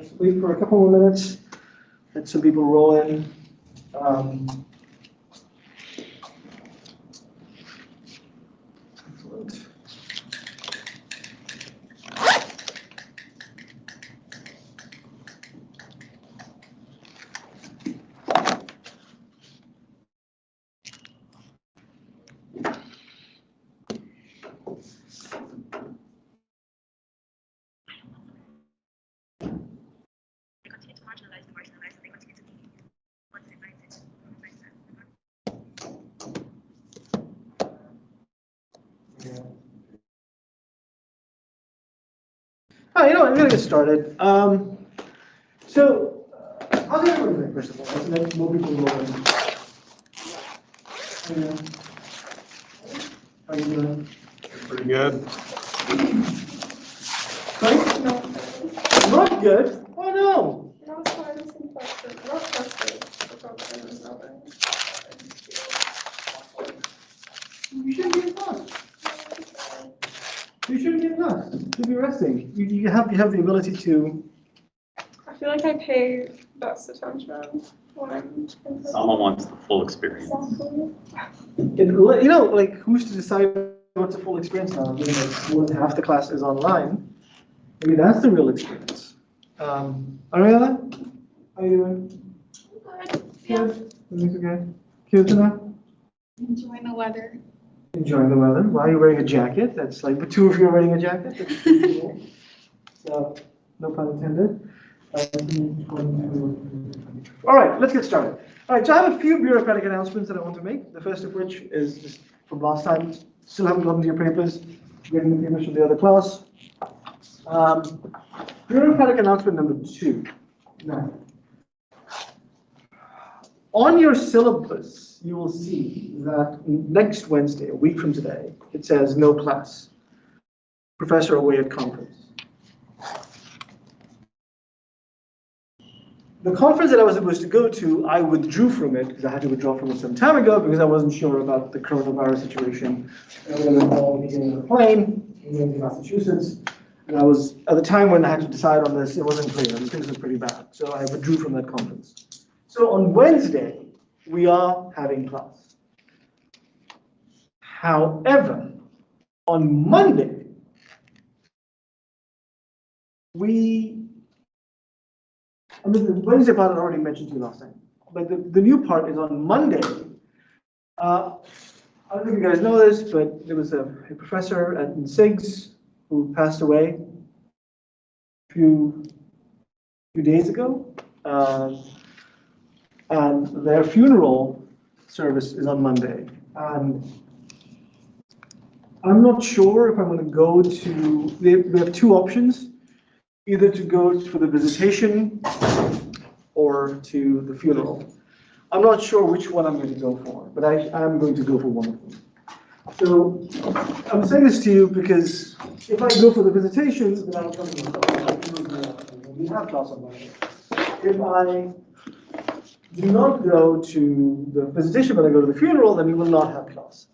let's wait for a couple more minutes. Let some people roll in. Excellent. Oh, you know what? I'm gonna get started. So, how's everyone doing, first of all? Let's let more people roll in. How you doing? Pretty good. Right? No, Not good? Oh, no. not as far as infection, not tested. The problem is nothing. You shouldn't get lost. You shouldn't get lost. You should be resting. You have the ability to. I feel like I pay best attention when I'm in Someone wants the full experience. Exactly. Like, who's to decide what's a full experience now? Given that more than half the class is online. Maybe that's the real experience. Ariella, how you doing? Good. Yeah. Good. Everything's okay. Kirtana? Enjoying the weather. Enjoying the weather. Why are you wearing a jacket? That's like the two of you are wearing a jacket. That's pretty cool. So, no pun intended. All right, let's get started. All right, so I have a few bureaucratic announcements that I want to make. The first of which is just from last time. Still haven't gotten to your papers. Getting the papers from the other class. Bureaucratic announcement number 2. Now, on your syllabus, you will see that next Wednesday, a week from today, it says no class. Professor away at conference. The conference that I was supposed to go to, I withdrew from it because I had to withdraw from it some time ago because I wasn't sure about the coronavirus situation. I was involved in getting on a plane, going to Massachusetts. And I was, at the time when I had to decide on this, it wasn't clear. Things were pretty bad. So I withdrew from that conference. So on Wednesday, we are having class. However, on Monday, the Wednesday part I already mentioned to you last time. But the new part is on Monday. I don't know if you guys know this, but there was a professor at SIGS who passed away a few days ago. And their funeral service is on Monday. And I'm not sure if I'm going to go to, they have two options, either to go for the visitation or to the funeral. I'm not sure which one I'm going to go for, but I'm going to go for one of them. So I'm saying this to you because if I go for the visitation, then I'll come to myself. We have class on Monday. If I do not go to the visitation, but I go to the funeral, then we will not have class.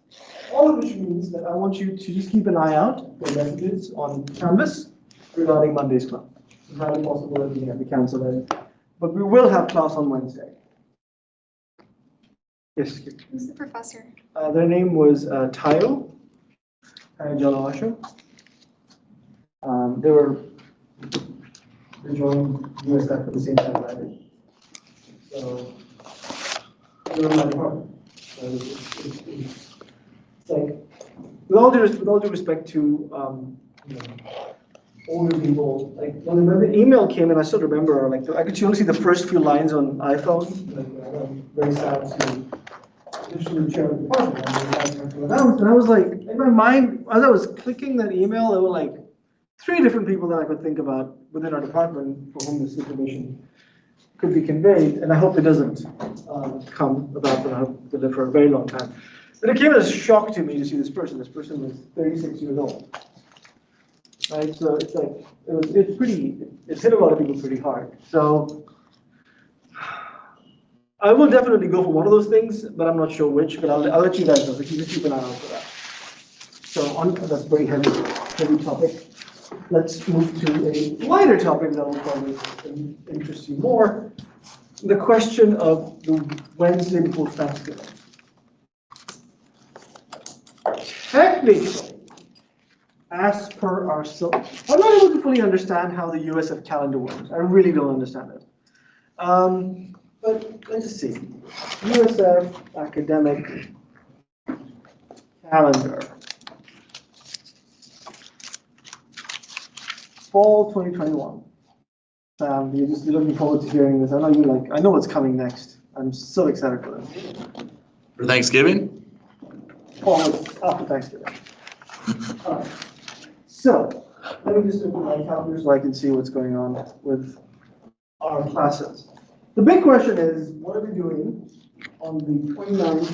All of which means that I want you to just keep an eye out for messages on Canvas regarding Monday's class. It's highly possible that we have to cancel it, but we will have class on Wednesday. Yes. Who's the professor? Their name was Tayo and Jalawasho. They joined USF at the same time I did. So they were in my department. So it's like, with all due respect to older people, like when the email came in, I still remember, like I could only see the first few lines on iPhone. Like, I'm very sad to initially chair of the department. And I was like, in my mind, as I was clicking that email, there were like 3 different people that I could think about within our department for whom this information could be conveyed, and I hope it doesn't come about, but I hope to live for a very long time. But it came as a shock to me to see this person. This person was 36 years old. Right, so it's like, it hit a lot of people pretty hard. So I will definitely go for one of those things, but I'm not sure which, but I'll let you guys know, so you just keep an eye out for that. So that's a very heavy topic. let's move to a lighter topic that will probably interest you more. The question of the Wednesday before Thanksgiving. Technically, as per our I'm not able to fully understand how the USF calendar works. I really don't understand it. But let's see. USF academic calendar. Fall 2021. You're just looking forward to hearing this. I know you like. I know what's coming next. I'm so excited for this. For Thanksgiving? Fall after Thanksgiving. All right. So let me just open my calendar so I can see what's going on with our classes. The big question is, what are we doing on the 29th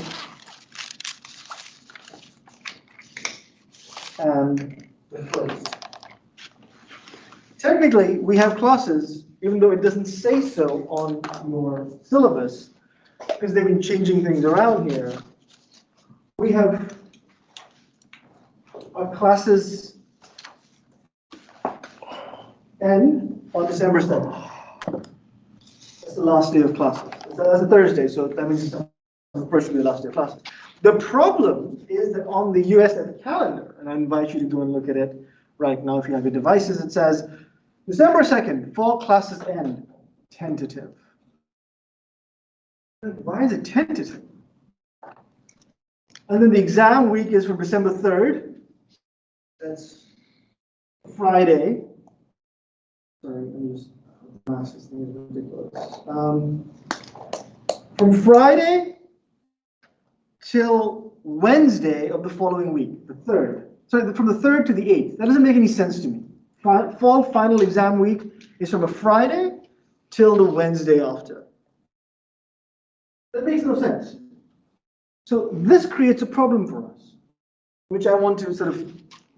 and the 1st? Technically, we have classes, even though it doesn't say so on your syllabus, because they've been changing things around here. We have our classes end on December 7th. That's the last day of classes. That's a Thursday, so that means the first will be the last day of classes. The problem is that on the USF calendar, and I invite you to go and look at it right now if you have your devices, it says December 2nd, fall classes end, tentative. Why is it tentative? And then the exam week is from December 3rd. That's Friday. Sorry, I'm just, this thing is ridiculous. From Friday till Wednesday of the following week, the 3rd. Sorry, from the 3rd to the 8th. That doesn't make any sense to me. Fall final exam week is from a Friday till the Wednesday after. That makes no sense. So this creates a problem for us, which I want to sort of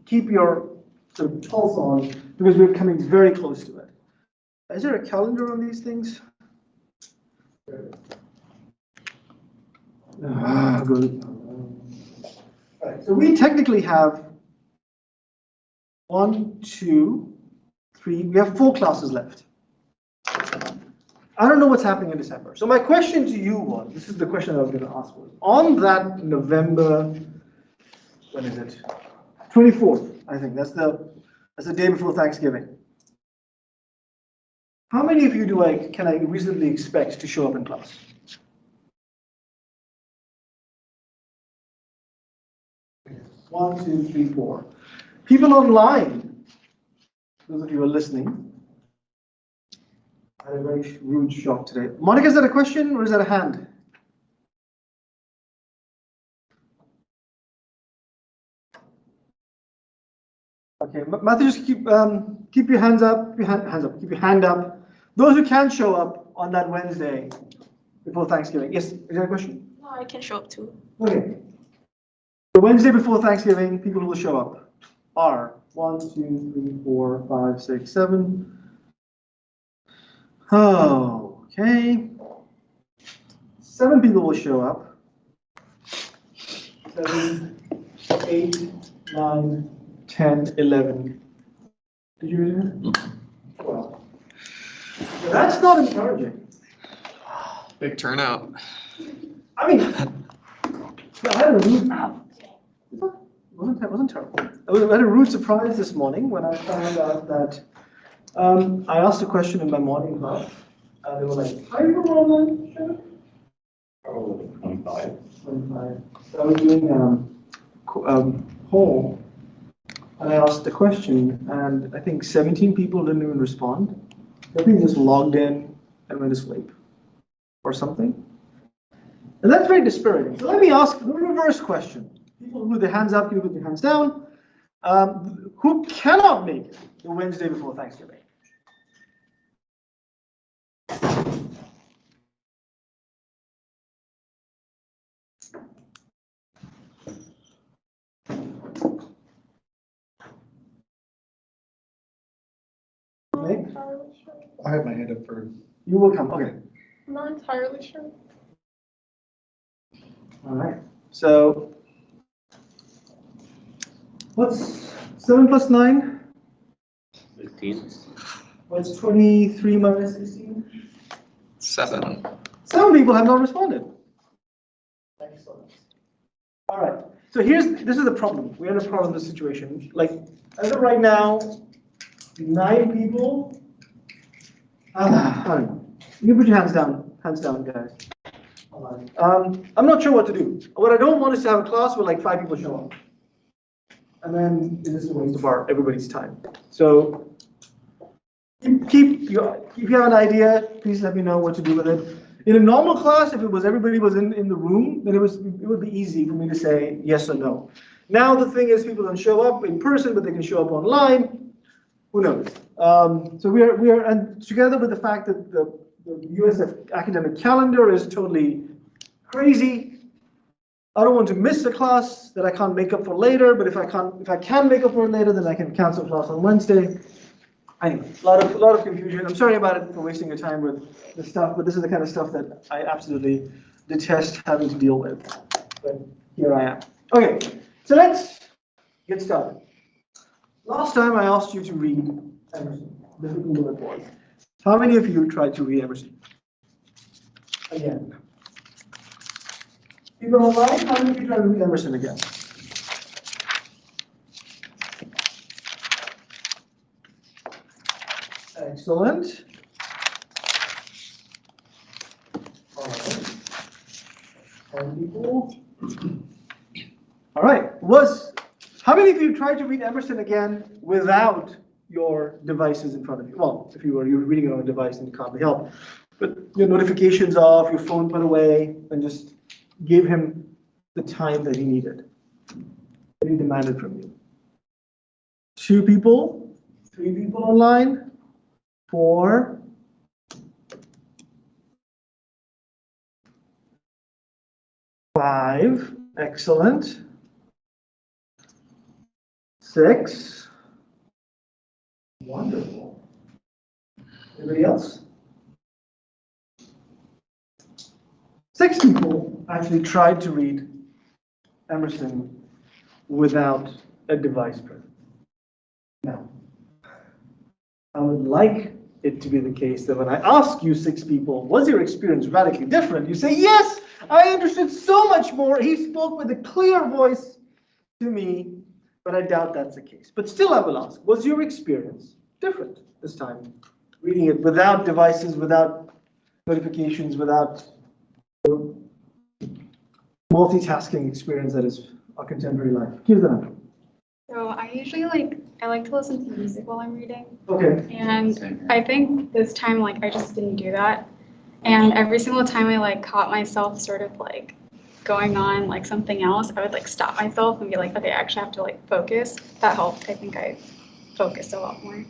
keep your sort of pulse on, because we're coming very close to it. Is there a calendar on these things? Good. All right, so we technically have 1, 2, 3, we have 4 classes left. I don't know what's happening in December. So my question to you was, this is the question I was going to ask was, on that November, when is it? 24th, I think, that's the day before Thanksgiving. How many of you can I reasonably expect to show up in class? One, two, three, 4. People online, those of you who are listening, I had a very rude shock today. Monica, is that a question or is that a hand? Okay, Matthew, just keep your hands up, keep your hand up. Those who can show up on that Wednesday before Thanksgiving. Yes, is there a question? No, I can show up too. Okay. The Wednesday before Thanksgiving, people who will show up are 1, 2, 3, 4, 5, 6, 7. Oh, okay. 7 people will show up. 7, 8, 9, 10, 11. Did you read it? 12. That's not encouraging. Big turnout. I mean, I had a rude, wasn't terrible. I had a rude surprise this morning when I found out that I asked a question in my morning class, and they were like, "How are you rolling, Shannon?" Probably 25. 25. So I was doing poll, and I asked the question, and I think 17 people didn't even respond. I think just logged in and went to sleep or something. And that's very dispiriting. So let me ask the reverse question. People who put their hands up, you put your hands down. Who cannot make it the Wednesday before Thanksgiving? I'm not entirely sure. I have my hand up for. You will come. Okay. I'm not entirely sure. All right. So what's 7 plus 9? 16. What's 23 minus 16? 7. Some people have not responded. Excellent. All right. So this is the problem. We have a problem in this situation. Like, as of right now, 9 people. All right. You put your hands down. Hands down, guys. All right. I'm not sure what to do. What I don't want is to have a class where like 5 people show up. And then it is a waste of everybody's time. So if you have an idea, please let me know what to do with it. In a normal class, if everybody was in the room, then it would be easy for me to say yes or no. Now the thing is, people don't show up in person, but they can show up online. Who knows? So we are, and together with the fact that the USF academic calendar is totally crazy. I don't want to miss a class that I can't make up for later, but if I can make up for it later, then I can cancel class on Wednesday. Anyway, a lot of confusion. I'm sorry about it for wasting your time with this stuff, but this is the kind of stuff that I absolutely detest having to deal with. But here I am. Okay, so let's get started. Last time I asked you to read Emerson, difficult though it was. How many of you tried to read Emerson? Again. People online, how many of you tried to read Emerson again? Excellent. All right. 10 people. All right. How many of you tried to read Emerson again without your devices in front of you? Well, if you're reading it on a device and you can't be helped, but your notifications off, your phone put away, and just give him the time that he needed, that he demanded from you. 2 people, 3 people online, 4, 5, excellent. 6, wonderful. Anybody else? 6 people actually tried to read Emerson without a device present. Now, I would like it to be the case that when I ask you 6 people, was your experience radically different? You say, yes, I understood so much more. He spoke with a clear voice to me, but I doubt that's the case. But still, I will ask, was your experience different this time? Reading it without devices, without notifications, without the multitasking experience that is our contemporary life. Give them up. So I usually I like to listen to music while I'm reading. Okay. And I think this time, I just didn't do that. And every single time I caught myself sort of going on something else, I would stop myself and be like, okay, I actually have to focus. That helped. I think I focused a lot more.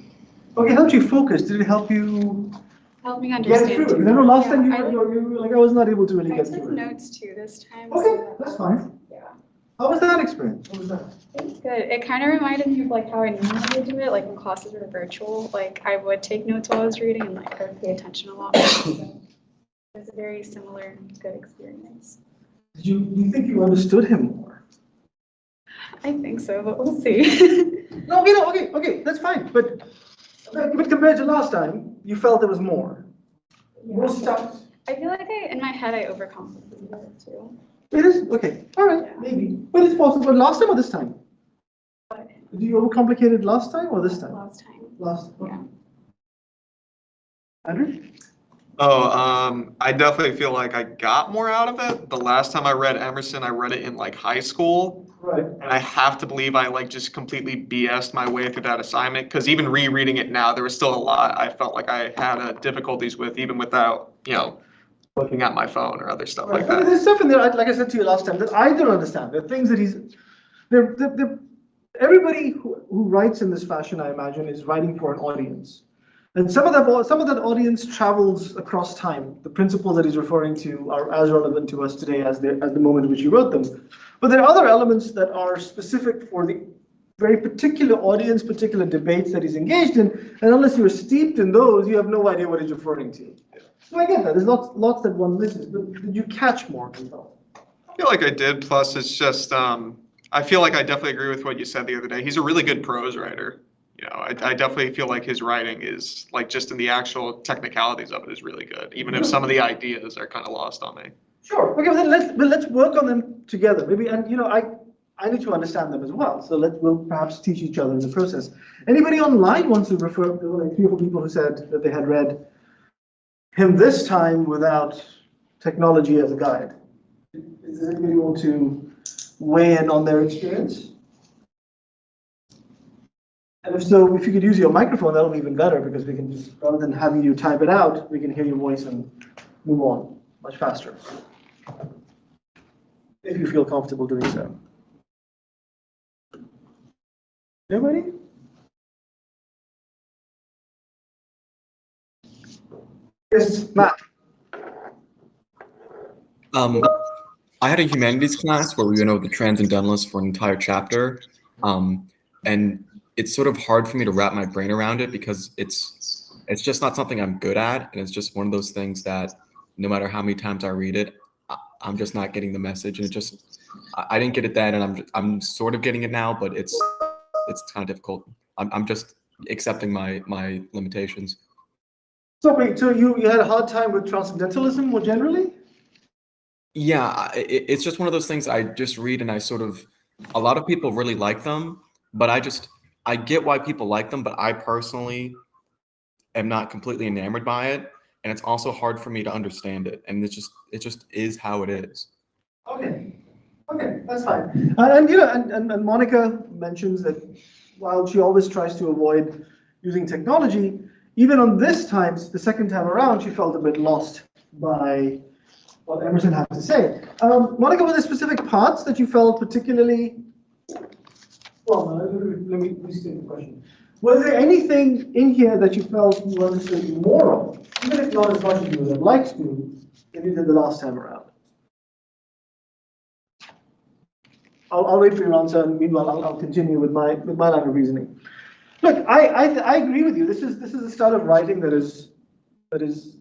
Okay, helped you focus. Did it help you Helped me get understand. through it? Remember last time I you were like, I was not able to really I get took through it. notes too this time. Okay, so that's fine. Yeah. How was that experience? What was that? It was good. It kind of reminded me of how I normally do it, when classes were virtual. I would take notes while I was reading and I would pay attention a lot more. So it was a very similar, good experience. Do you think you understood him more? I think so, but we'll see. No, okay, that's fine. But compared to last time, you felt there was more. More stuff. I feel like in my head, I overcomplicated it too. It is okay. All right, Yeah. maybe, but it's possible. Last time or this time? But Did you overcomplicate it last time or this time? last time. Last. Okay. Yeah. Andrew? I definitely feel like I got more out of it. The last time I read Emerson, I read it in high school. Right. And I have to believe I just completely BS'd my way through that assignment, because even rereading it now, there was still a lot I felt like I had difficulties with, even without, looking at my phone or other stuff Right. like I mean, that. there's stuff in there, like I said to you last time, that I don't understand. There are things that everybody who writes in this fashion, I imagine, is writing for an audience. And some of that audience travels across time. The principles that he's referring to are as relevant to us today as the moment in which he wrote them. But there are other elements that are specific for the very particular audience, particular debates that he's engaged in, and unless you're steeped in those, you have no idea what he's referring to. So I get that. There's lots that one misses, but did you catch more from those? I feel like I did. Plus, it's just, I feel like I definitely agree with what you said the other day. He's a really good prose writer. You know, I definitely feel like his writing is like just in the actual technicalities of it is really good, even if some of the ideas are kind of lost on me. Sure. Okay, well, then let's work on them together. Maybe, and I need to understand them as well. So we'll perhaps teach each other in the process. Anybody online wants to refer? There were like 3 or 4 people who said that they had read him this time without technology as a guide. Does anybody want to weigh in on their experience? And if so, if you could use your microphone, that'll be even better because we can just, rather than having you type it out, we can hear your voice and move on much faster. If you feel comfortable doing so. Nobody? Yes, Matt. I had a humanities class where we went over the Transcendentalists for an entire chapter, and it's sort of hard for me to wrap my brain around it because it's just not something I'm good at, and it's just one of those things that no matter how many times I read it, I'm just not getting the message, and I didn't get it then, and I'm sort of getting it now, but it's kind of difficult. I'm just accepting my limitations. So wait, so you had a hard time with transcendentalism more generally? Yeah, it's just one of those things I just read and a lot of people really like them, but I get why people like them, but I personally am not completely enamored by it. And it's also hard for me to understand it. And it just is how it is. Okay, that's fine. And Monica mentions that while she always tries to avoid using technology, even on this time, the second time around, she felt a bit lost by what Emerson had to say. Monica, were there specific parts that you felt particularly? Well, let me restate the question. Was there anything in here that you felt you understood more of, even if not as much as you would have liked to, than you did the last time around? I'll wait for your answer, and meanwhile, I'll continue with my line of reasoning. Look, I agree with you. This is a style of writing that is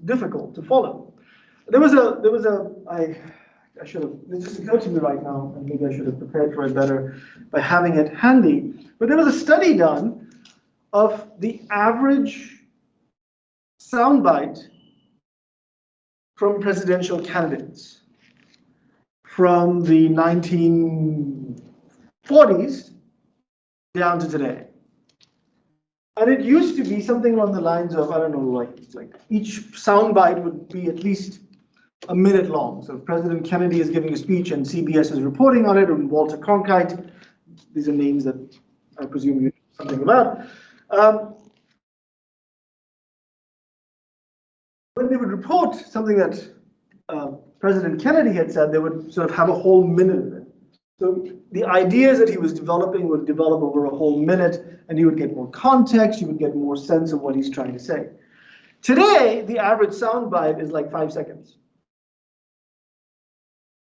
difficult to follow. I should have, it just occurred to me right now, and maybe I should have prepared for it better by having it handy. But there was a study done of the average soundbite from presidential candidates from the 1940s down to today. And it used to be something along the lines of, I don't know, like each soundbite would be at least a minute long. So if President Kennedy is giving a speech and CBS is reporting on it, and Walter Cronkite, these are names that I presume you know something about. When they would report something that President Kennedy had said, they would sort of have a whole minute of it. So the ideas that he was developing would develop over a whole minute, and you would get more context, you would get more sense of what he's trying to say. Today, the average soundbite is like 5 seconds.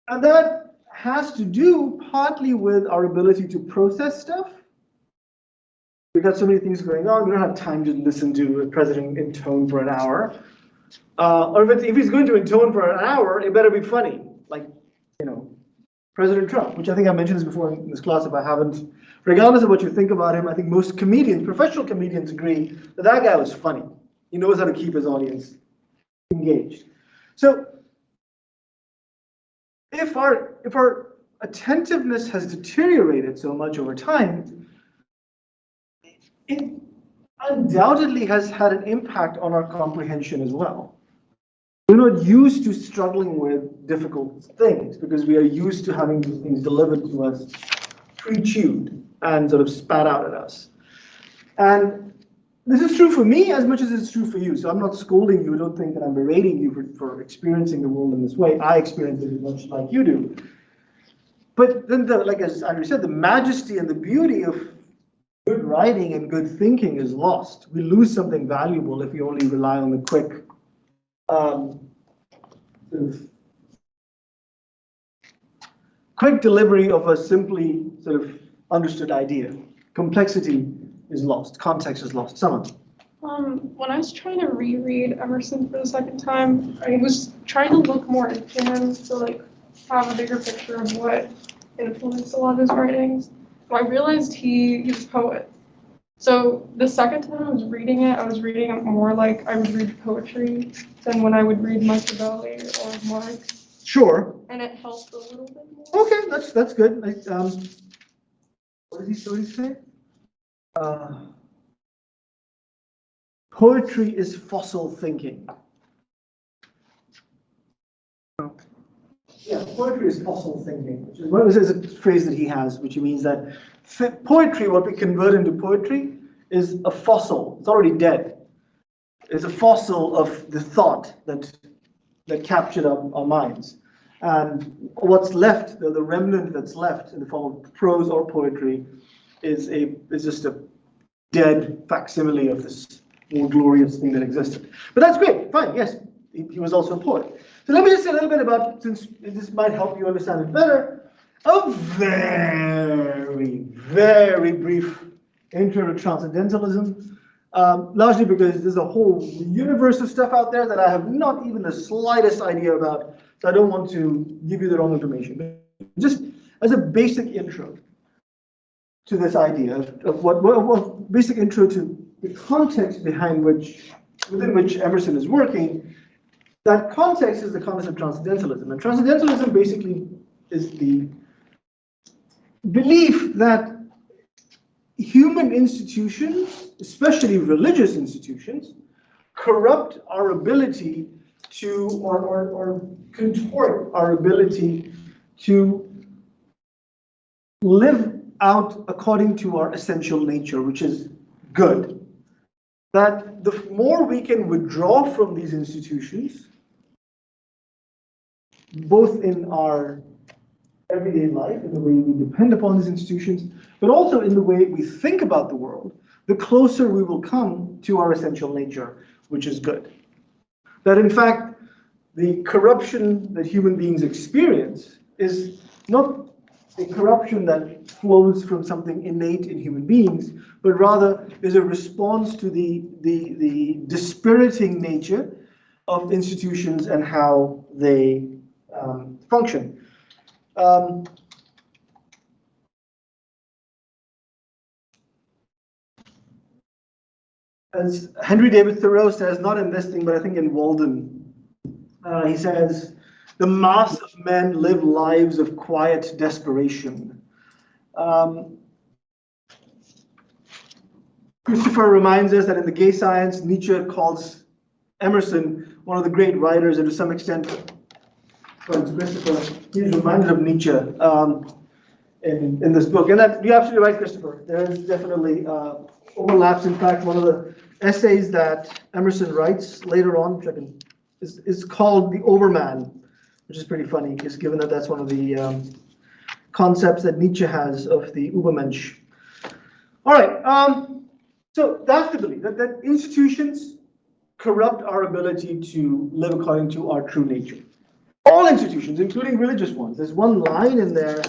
And that has to do partly with our ability to process stuff. We've got so many things going on, we don't have time to listen to a president intone for an hour. Or if he's going to intone for an hour, it better be funny. Like, President Trump, which I think I mentioned this before in this class if I haven't. Regardless of what you think about him, I think most comedians, professional comedians, agree that that guy was funny. He knows how to keep his audience engaged. So if our attentiveness has deteriorated so much over time, it undoubtedly has had an impact on our comprehension as well. We're not used to struggling with difficult things because we are used to having these things delivered to us pre-chewed and sort of spat out at us. And this is true for me as much as it's true for you. So I'm not scolding you. Don't think that I'm berating you for experiencing the world in this way. I experience it as much like you do. But then, like as Andrew said, the majesty and the beauty of good writing and good thinking is lost. We lose something valuable if we only rely on the quick quick delivery of a simply sort of understood idea. Complexity is lost, context is lost. Someone. When I was trying to reread Emerson for the second time, I was trying to look more into him to have a bigger picture of what influenced a lot of his writings. I realized he was a poet. So the second time I was reading it more like I would read poetry than when I would read Machiavelli or Marx, Sure. and it helped a little bit more. Okay, that's good. What did he say? Poetry is fossil thinking. Yeah, poetry is fossil thinking, which is a phrase that he has, which means that poetry, what we convert into poetry, is a fossil. It's already dead. It's a fossil of the thought that captured our minds. And what's left, the remnant that's left in the form of prose or poetry, is just a dead facsimile of this more glorious thing that existed. But that's great, fine, yes, he was also a poet. So let me just say a little bit about, since this might help you understand it better, a very, very brief intro to Transcendentalism, largely because there's a whole universe of stuff out there that I have not even the slightest idea about, so I don't want to give you the wrong information. But just as a basic intro to this idea of what basic intro to the context within which Emerson is working, that context is the context of Transcendentalism. And Transcendentalism basically is the belief that human institutions, especially religious institutions, corrupt our ability to, or contort our ability to live out according to our essential nature, which is good. That the more we can withdraw from these institutions, both in our everyday life, in the way we depend upon these institutions, but also in the way we think about the world, the closer we will come to our essential nature, which is good. That in fact, the corruption that human beings experience is not a corruption that flows from something innate in human beings, but rather is a response to the dispiriting nature of institutions and how they function. As Henry David Thoreau says, not in this thing, but I think in Walden, he says, the mass of men live lives of quiet desperation. Christopher reminds us that in The Gay Science, Nietzsche calls Emerson one of the great writers, and to some extent, Christopher, he's reminded of Nietzsche in this book. And that, you're absolutely right, Christopher. There is definitely overlaps. In fact, one of the essays that Emerson writes later on, which is called The Overman, which is pretty funny, because given that that's one of the concepts that Nietzsche has of the Übermensch. All right, so that's the belief, that institutions corrupt our ability to live according to our true nature. All institutions, including religious ones. There's one line in there,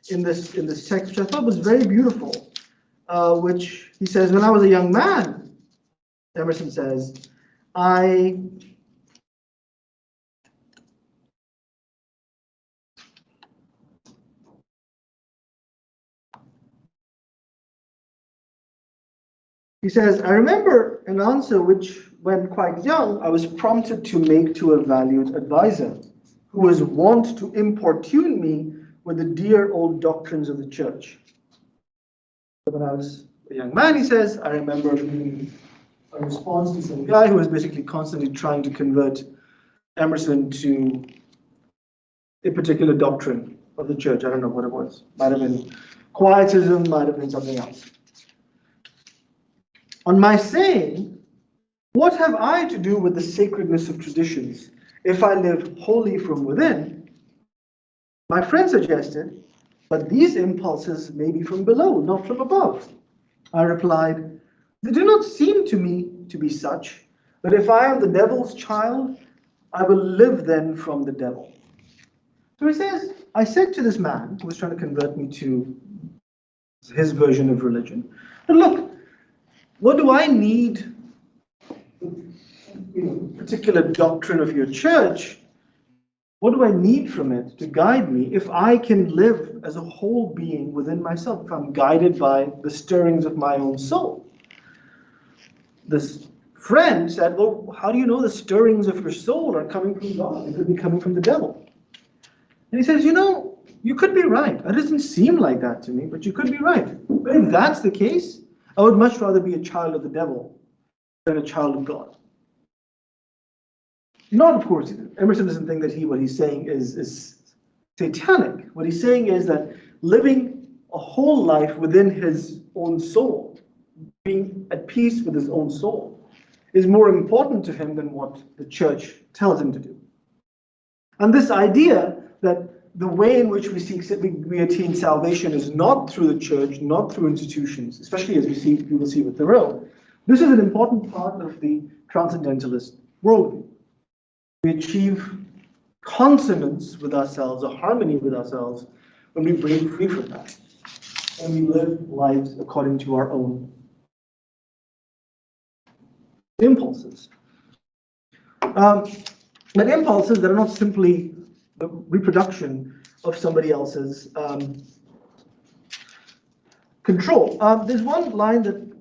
in this text, which I thought was very beautiful, which he says, when I was a young man, Emerson says, He says, I remember an answer which, when quite young, I was prompted to make to a valued advisor, who was wont to importune me with the dear old doctrines of the church. When I was a young man, he says, I remember reading a response to some guy who was basically constantly trying to convert Emerson to a particular doctrine of the church. I don't know what it was. Might have been Quietism, might have been something else. On my saying, what have I to do with the sacredness of traditions if I live wholly from within? My friend suggested, but these impulses may be from below, not from above. I replied, they do not seem to me to be such, but if I am the devil's child, I will live then from the devil. So he says, I said to this man who was trying to convert me to his version of religion, but look, what do I need, particular doctrine of your church? What do I need from it to guide me if I can live as a whole being within myself, if I'm guided by the stirrings of my own soul? this friend said, well, how do you know the stirrings of your soul are coming from God? It could be coming from the devil. And he says, you could be right. It doesn't seem like that to me, but you could be right. But if that's the case, I would much rather be a child of the devil than a child of God. Not, of course, Emerson doesn't think that what he's saying is satanic. What he's saying is that living a whole life within his own soul, being at peace with his own soul, is more important to him than what the church tells him to do. And this idea that the way in which we attain salvation is not through the church, not through institutions, especially as we will see with Thoreau, this is an important part of the transcendentalist worldview. We achieve consonance with ourselves, a harmony with ourselves, when we break free from that, and we live lives according to our own impulses. But impulses that are not simply the reproduction of somebody else's control. There's one line that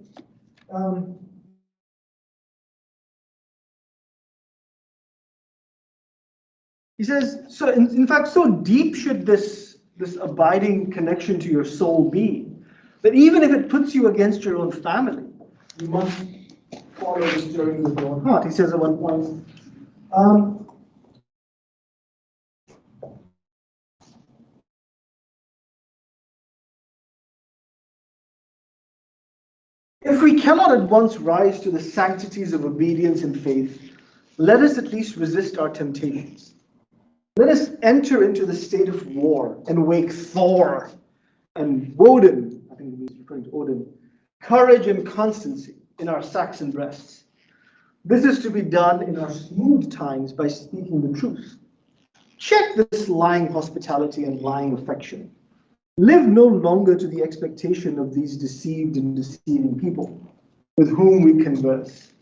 he says, so in fact, so deep should this abiding connection to your soul be, that even if it puts you against your own family, you must follow the stirrings of your own heart. He says at one point, if we cannot at once rise to the sanctities of obedience and faith, let us at least resist our temptations. Let us enter into the state of war and wake Thor and Woden, I think he's referring to Odin, courage and constancy in our Saxon breasts. This is to be done in our smooth times by speaking the truth. Check this lying hospitality and lying affection. Live no longer to the expectation of these deceived and deceiving people with whom we converse.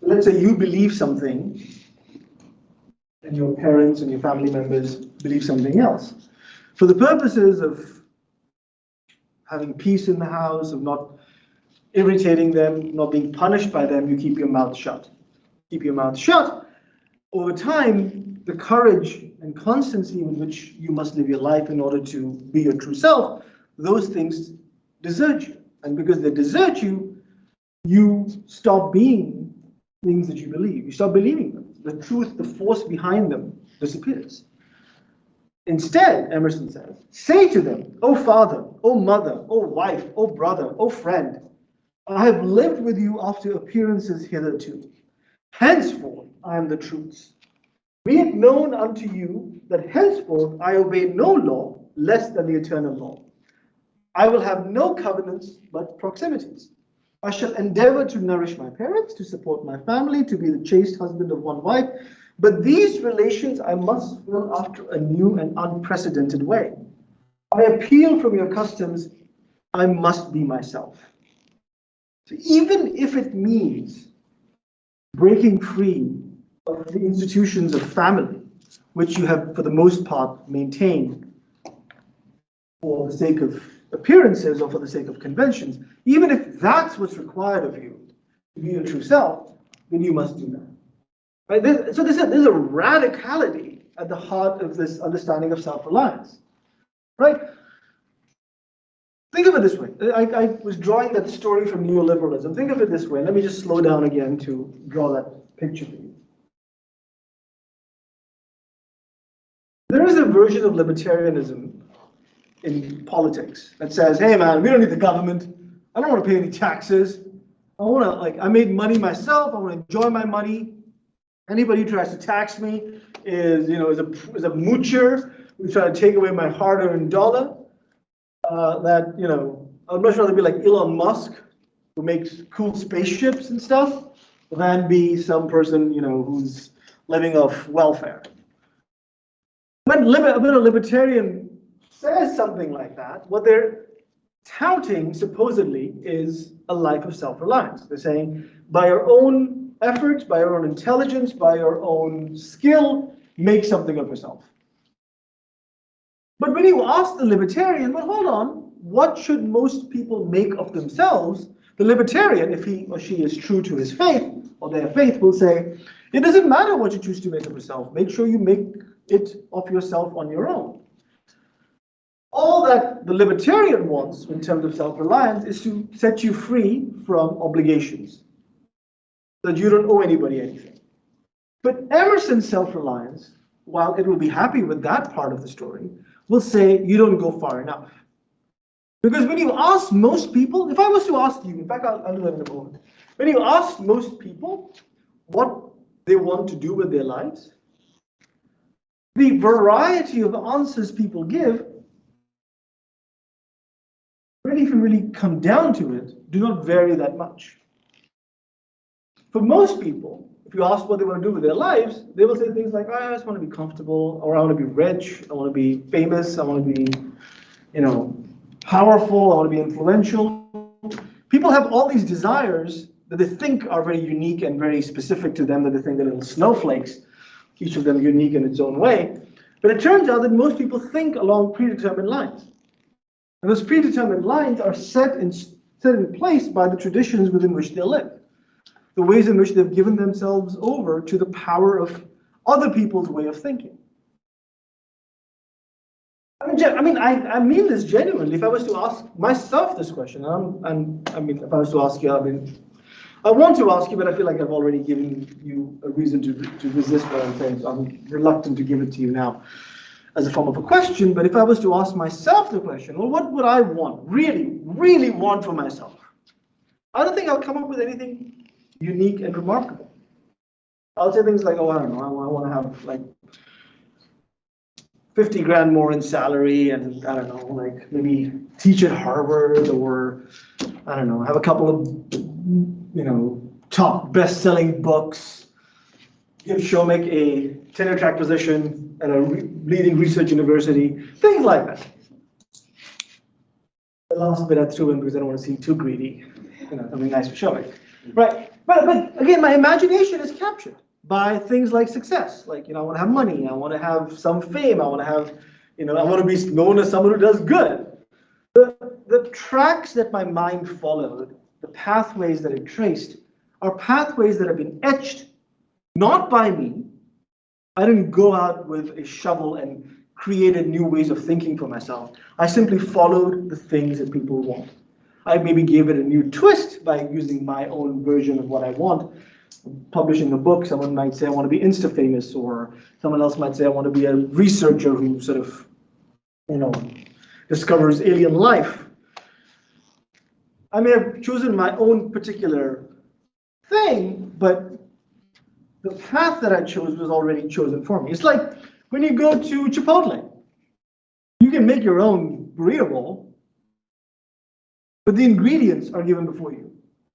Let's say you believe something, and your parents and your family members believe something else. For the purposes of having peace in the house, of not irritating them, not being punished by them, you keep your mouth shut. Keep your mouth shut. Over time, the courage and constancy with which you must live your life in order to be your true self, those things desert you. And because they desert you, you stop being things that you believe. You stop believing them. The truth, the force behind them disappears. Instead, Emerson says, say to them, "O father, O mother, O wife, O brother, O friend, I have lived with you after appearances hitherto. Henceforth I am the truth. Be it known unto you that henceforth I obey no law less than the eternal law. I will have no covenants but proximities. I shall endeavor to nourish my parents, to support my family, to be the chaste husband of one wife. But these relations I must fill after a new and unprecedented way. I appeal from your customs, I must be myself." So even if it means breaking free of the institutions of family, which you have for the most part maintained for the sake of appearances or for the sake of conventions, even if that's what's required of you to be your true self, then you must do that. Right? So there's a radicality at the heart of this understanding of self-reliance. Right? Think of it this way. I was drawing that story from neoliberalism. Think of it this way. Let me just slow down again to draw that picture for you. There is a version of libertarianism in politics that says, hey man, we don't need the government. I don't want to pay any taxes. I made money myself. I want to enjoy my money. Anybody who tries to tax me is a moocher who's trying to take away my hard-earned dollar. I'd much rather be like Elon Musk, who makes cool spaceships and stuff, than be some person, who's living off welfare. When a libertarian says something like that, what they're touting, supposedly, is a life of self-reliance. They're saying, by your own efforts, by your own intelligence, by your own skill, make something of yourself. But when you ask the libertarian, well, hold on, what should most people make of themselves The libertarian, if he or she is true to his faith or their faith, will say, it doesn't matter what you choose to make of yourself. Make sure you make it of yourself on your own. All that the libertarian wants in terms of self-reliance is to set you free from obligations, so that you don't owe anybody anything. But Emerson's self-reliance, while it will be happy with that part of the story, will say you don't go far enough. Because when you ask most people, if I was to ask you, in fact, I'll do that in a moment. When you ask most people what they want to do with their lives, the variety of answers people give, really, if you really come down to it, do not vary that much. For most people, if you ask what they want to do with their lives, they will say things like, oh, I just want to be comfortable, or I want to be rich, I want to be famous, I want to be, powerful, I want to be influential. People have all these desires that they think are very unique and very specific to them, that they think they're little snowflakes, each of them unique in its own way. But it turns out that most people think along predetermined lines. And those predetermined lines are set in place by the traditions within which they live, the ways in which they've given themselves over to the power of other people's way of thinking. I mean this genuinely. If I was to ask myself this question, if I was to ask you, I want to ask you, but I feel like I've already given you a reason to resist what I'm saying, so I'm reluctant to give it to you now as a form of a question. But if I was to ask myself the question, well, what would I want, really, really want for myself? I don't think I'll come up with anything unique and remarkable. I'll say things like, oh, I don't know, I want to have like 50 grand more in salary, and I don't know, like maybe teach at Harvard, or I don't know, have a couple of, top best-selling books, give Shomek a tenure-track position at a leading research university, things like that. The last bit I threw in because I don't want to seem too greedy, something nice for Shomek, right? But again, my imagination is captured by things like success, like, I want to have money, I want to have some fame, I want to have, I want to be known as someone who does good. The tracks that my mind followed, the pathways that it traced, are pathways that have been etched, not by me. I didn't go out with a shovel and created new ways of thinking for myself. I simply followed the things that people want. I maybe gave it a new twist by using my own version of what I want. Publishing a book, someone might say, I want to be Insta-famous, or someone else might say, I want to be a researcher who sort of, discovers alien life. I may have chosen my own particular thing, but the path that I chose was already chosen for me. It's like when you go to Chipotle, you can make your own burrito bowl, but the ingredients are given before you.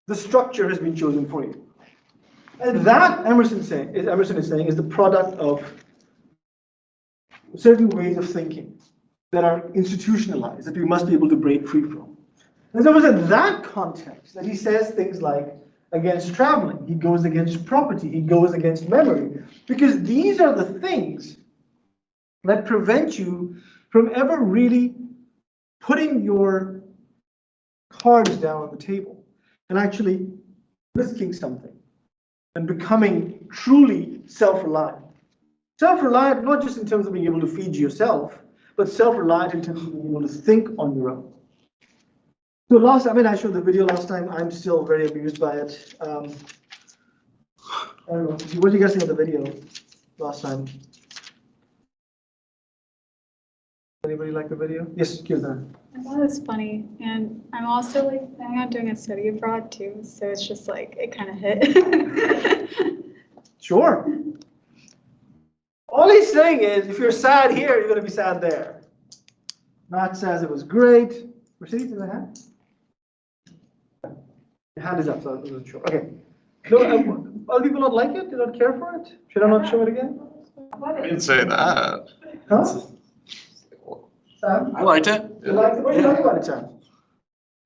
The structure has been chosen for you. And that, Emerson is saying, is the product of certain ways of thinking that are institutionalized, that we must be able to break free from. And so it was in that context that he says things like, against traveling, he goes against property, he goes against memory, because these are the things that prevent you from ever really putting your cards down on the table and actually risking something and becoming truly self-reliant. Self-reliant, not just in terms of being able to feed yourself, but self-reliant in terms of being able to think on your own. So I showed the video last time. I'm still very amused by it. I don't know, what do you guys think of the video last time? Anybody like the video? Yes, Kirtan. I thought it was funny, and I'm also planning on doing a study abroad too, so it's just it kind of hit. Sure. All he's saying is, if you're sad here, you're going to be sad there. Matt says it was great. Mercedes, is that hand? The hand is up, so I wasn't sure. Okay. No, other people not like it? Do not care for it? Should I not show it again? I didn't say that. Huh? Sam? I liked it. You liked it? What do you like about it, Sam?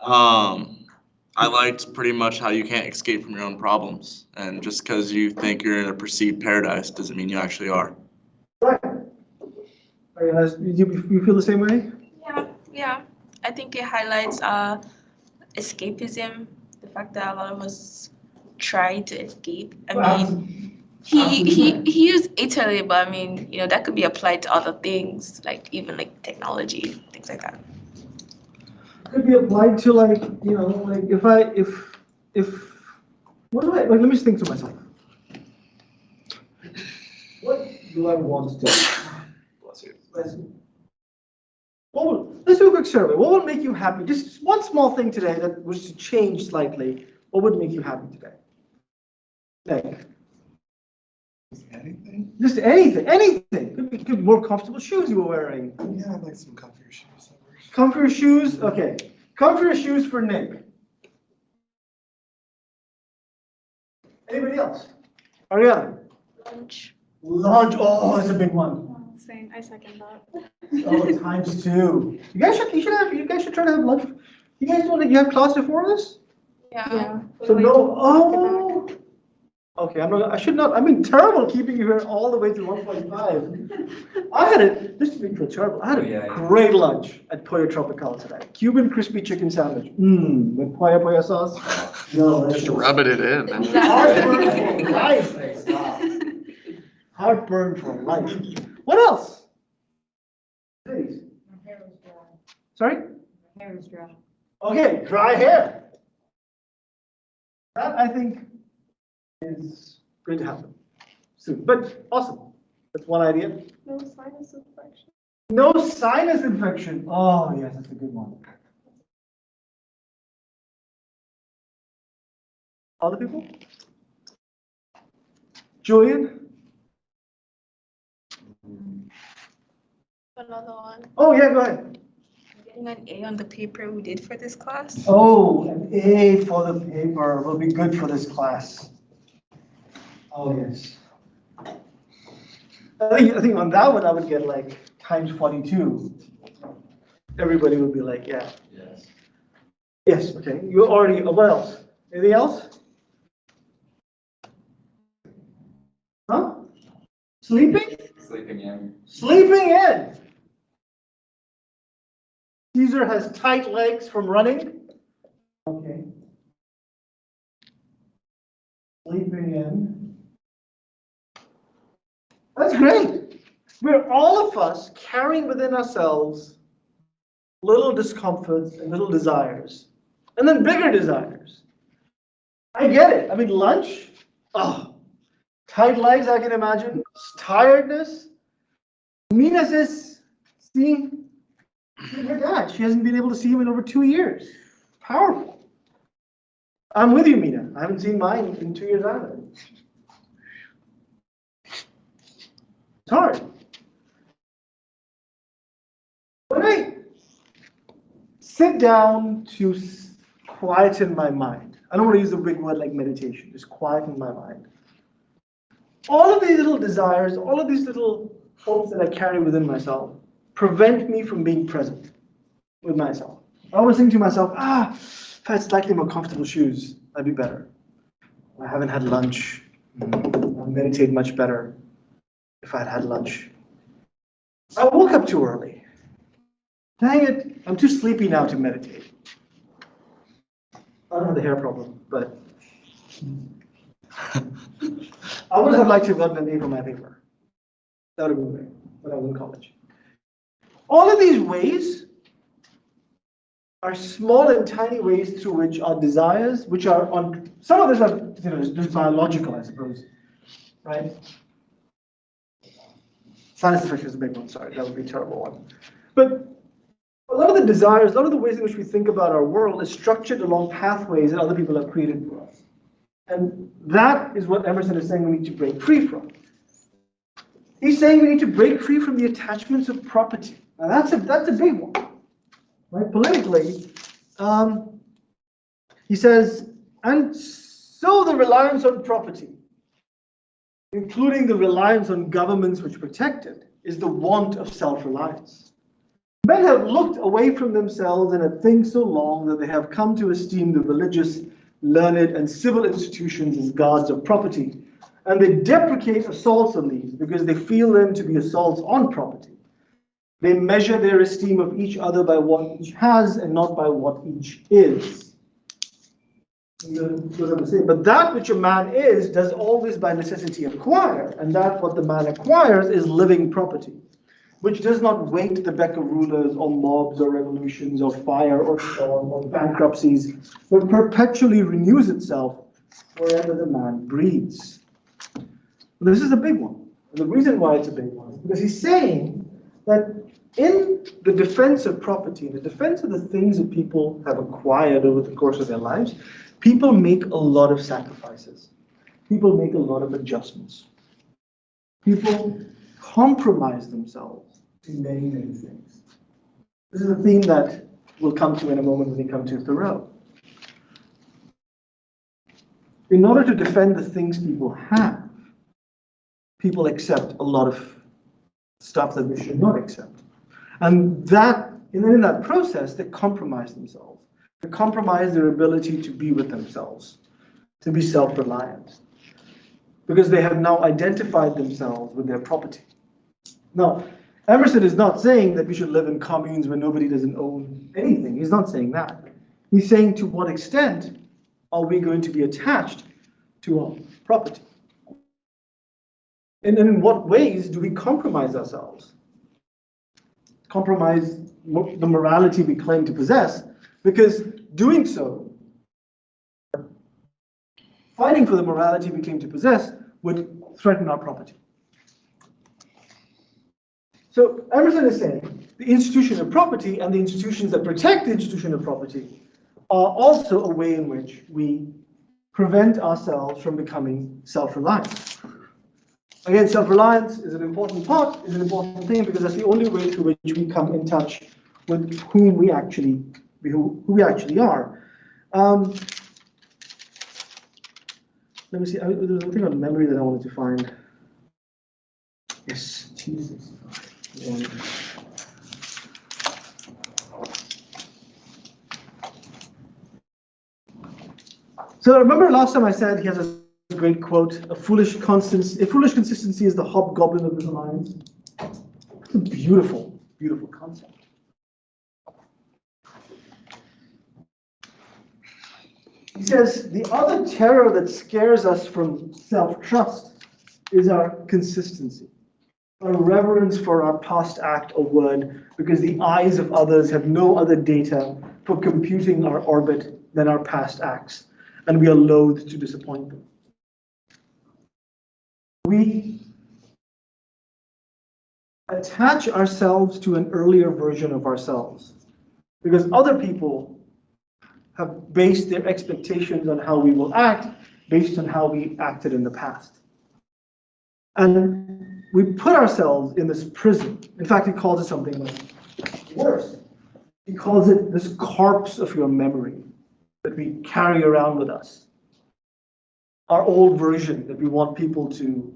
I liked pretty much how you can't escape from your own problems, and just because you think you're in a perceived paradise doesn't mean you actually are. Right. You feel the same way? Yeah. I think it highlights escapism, the the fact that a lot of us try to escape. I Well, mean, he used Italy, but I mean, you know, that could be applied to other things, like even like technology, things like that. Could be applied to like, you know, like if, what do I, like, let me just think to myself. What do I want to do? Bless you. Let's do a quick survey. What would make you happy? Just one small thing today that was to change slightly. What would make you happy today? Like, Anything? just anything. Could be more comfortable shoes you were wearing. Yeah, I'd like some comfier shoes. Comfier shoes, okay. Comfier shoes for Nick. Anybody else? Ariana? Lunch. Lunch, oh, that's a big one. Same, I second that. Oh, times two. You guys should try to have lunch. You guys know that you have class before this? Yeah. So no, oh. Okay, I should not, I'm being terrible keeping you here all the way to 1:45. This is being terrible. I had a great lunch at Pollo Tropical today. Cuban crispy chicken sandwich. With pollo sauce. No, that's Just rubbing it in. Heartburn for life. Heartburn for life. What else? Please. Sorry? Hair is dry. Okay, dry hair. That I think is going to happen soon, but awesome. That's one idea. No sinus infection. No sinus infection. Oh, yes, that's a good one. Other people? Julian? Another one. Oh, yeah, go ahead. Getting an A on the paper we did for this class. Oh, an A for the paper will be good for this class. Oh, yes. I think on that one, I would get like times 42. Everybody would be like, yeah. Yes. Yes, okay. You already, what else? Anything else? Huh? Sleeping? Sleeping in. Sleeping in. Caesar has tight legs from running. Okay. Sleeping in. That's great. We're all of us carrying within ourselves little discomforts and little desires, and then bigger desires. I get it. I mean, lunch, oh, tight legs, I can imagine, tiredness. Mina says, seeing her dad. She hasn't been able to see him in over 2 years. Powerful. I'm with you, Mina. I haven't seen mine in 2 years either. It's hard. When I sit down to quieten my mind, I don't want to use a big word like meditation, just quieten my mind. All of these little desires, all of these little hopes that I carry within myself prevent me from being present with myself. I always think to myself, if I had slightly more comfortable shoes, that'd be better. I haven't had lunch. I'll meditate much better if I'd had lunch. I woke up too early. Dang it, I'm too sleepy now to meditate. I don't have the hair problem, but I would have liked to have gotten an A for my paper. That would have been great when I was in college. All of these ways are small and tiny ways through which our desires, which are on, some of this are just biological, I suppose, right? Sinus infection is a big one, sorry, that would be a terrible one. But a lot of the desires, a lot of the ways in which we think about our world is structured along pathways that other people have created for us. And that is what Emerson is saying we need to break free from. He's saying we need to break free from the attachments of property. Now that's a big one, right? Politically, he says, and so the reliance on property, including the reliance on governments which protect it, is the want of self-reliance. Men have looked away from themselves and at things so long that they have come to esteem the religious, learned, and civil institutions as guards of property, and they deprecate assaults on these because they feel them to be assaults on property. They measure their esteem of each other by what each has and not by what each is. But that which a man is does always by necessity acquire, and that what the man acquires is living property, which does not wait the beck of rulers or mobs or revolutions or fire or storm or bankruptcies, but perpetually renews itself wherever the man breathes. This is a big one. And the reason why it's a big one is because he's saying that in the defense of property, in the defense of the things that people have acquired over the course of their lives, people make a lot of sacrifices. People make a lot of adjustments. People compromise themselves in many, many things. This is a theme that we'll come to in a moment when we come to Thoreau. In order to defend the things people have, people accept a lot of stuff that they should not accept. And in that process, they compromise themselves. They compromise their ability to be with themselves, to be self-reliant, because they have now identified themselves with their property. Now, Emerson is not saying that we should live in communes where nobody doesn't own anything. He's not saying that. He's saying to what extent are we going to be attached to our property? And in what ways do we compromise ourselves? Compromise the morality we claim to possess, because doing so, fighting for the morality we claim to possess, would threaten our property. So Emerson is saying the institution of property and the institutions that protect the institution of property are also a way in which we prevent ourselves from becoming self-reliant. Again, self-reliance is an important thing, because that's the only way through which we come in touch with who we actually are. Let me see, there was one thing on memory that I wanted to find. Yes, Jesus. So remember last time I said he has a great quote, a foolish consistency is the hobgoblin of his alliance. It's a beautiful, beautiful concept. He says, the other terror that scares us from self-trust is our consistency, our reverence for our past act or word, because the eyes of others have no other data for computing our orbit than our past acts, and we are loath to disappoint them. We attach ourselves to an earlier version of ourselves because other people have based their expectations on how we will act based on how we acted in the past. And we put ourselves in this prison. In fact, he calls it something like worse. He calls it this corpse of your memory that we carry around with us. Our old version that we want people to,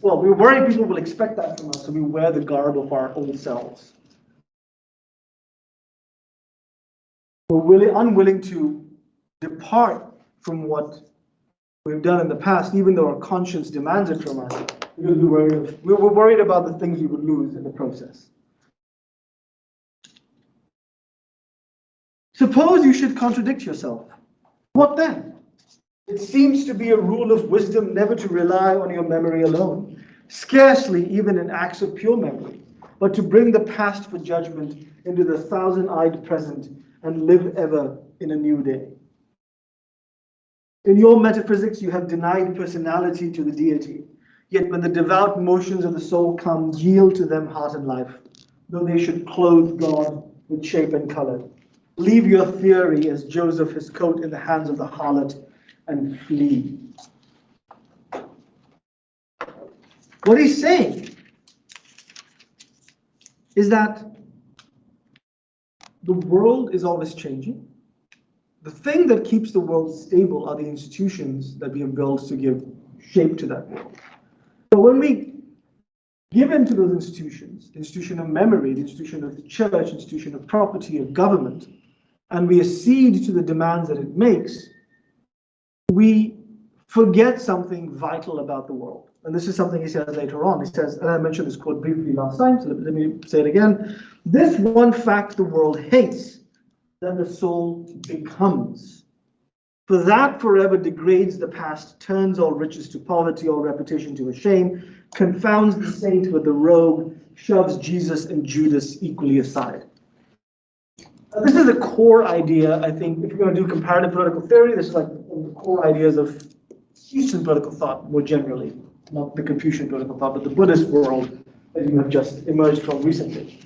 well, we're worried people will expect that from us, so we wear the garb of our old selves. We're really unwilling to depart from what we've done in the past, even though our conscience demands it from us, because we're worried about the things we would lose in the process. Suppose you should contradict yourself. What then? It seems to be a rule of wisdom never to rely on your memory alone, scarcely even in acts of pure memory, but to bring the past for judgment into the thousand-eyed present and live ever in a new day. In your metaphysics, you have denied personality to the deity, yet when the devout motions of the soul come, yield to them heart and life, though they should clothe God with shape and color. Leave your theory as Joseph his coat in the hands of the harlot and flee. What he's saying is that the world is always changing. The thing that keeps the world stable are the institutions that we have built to give shape to that world. So when we give in to those institutions, the institution of memory, the institution of the church, the institution of property, of government, and we accede to the demands that it makes, we forget something vital about the world. And this is something he says later on. He says, and I mentioned this quote briefly last time, so let me say it again. This one fact the world hates, then the soul becomes. For that forever degrades the past, turns all riches to poverty, all reputation to a shame, confounds the saint with the rogue, shoves Jesus and Judas equally aside. This is a core idea, I think, if you're going to do comparative political theory, this is like one of the core ideas of Eastern political thought more generally, not the Confucian political thought, but the Buddhist world that you have just emerged from recently.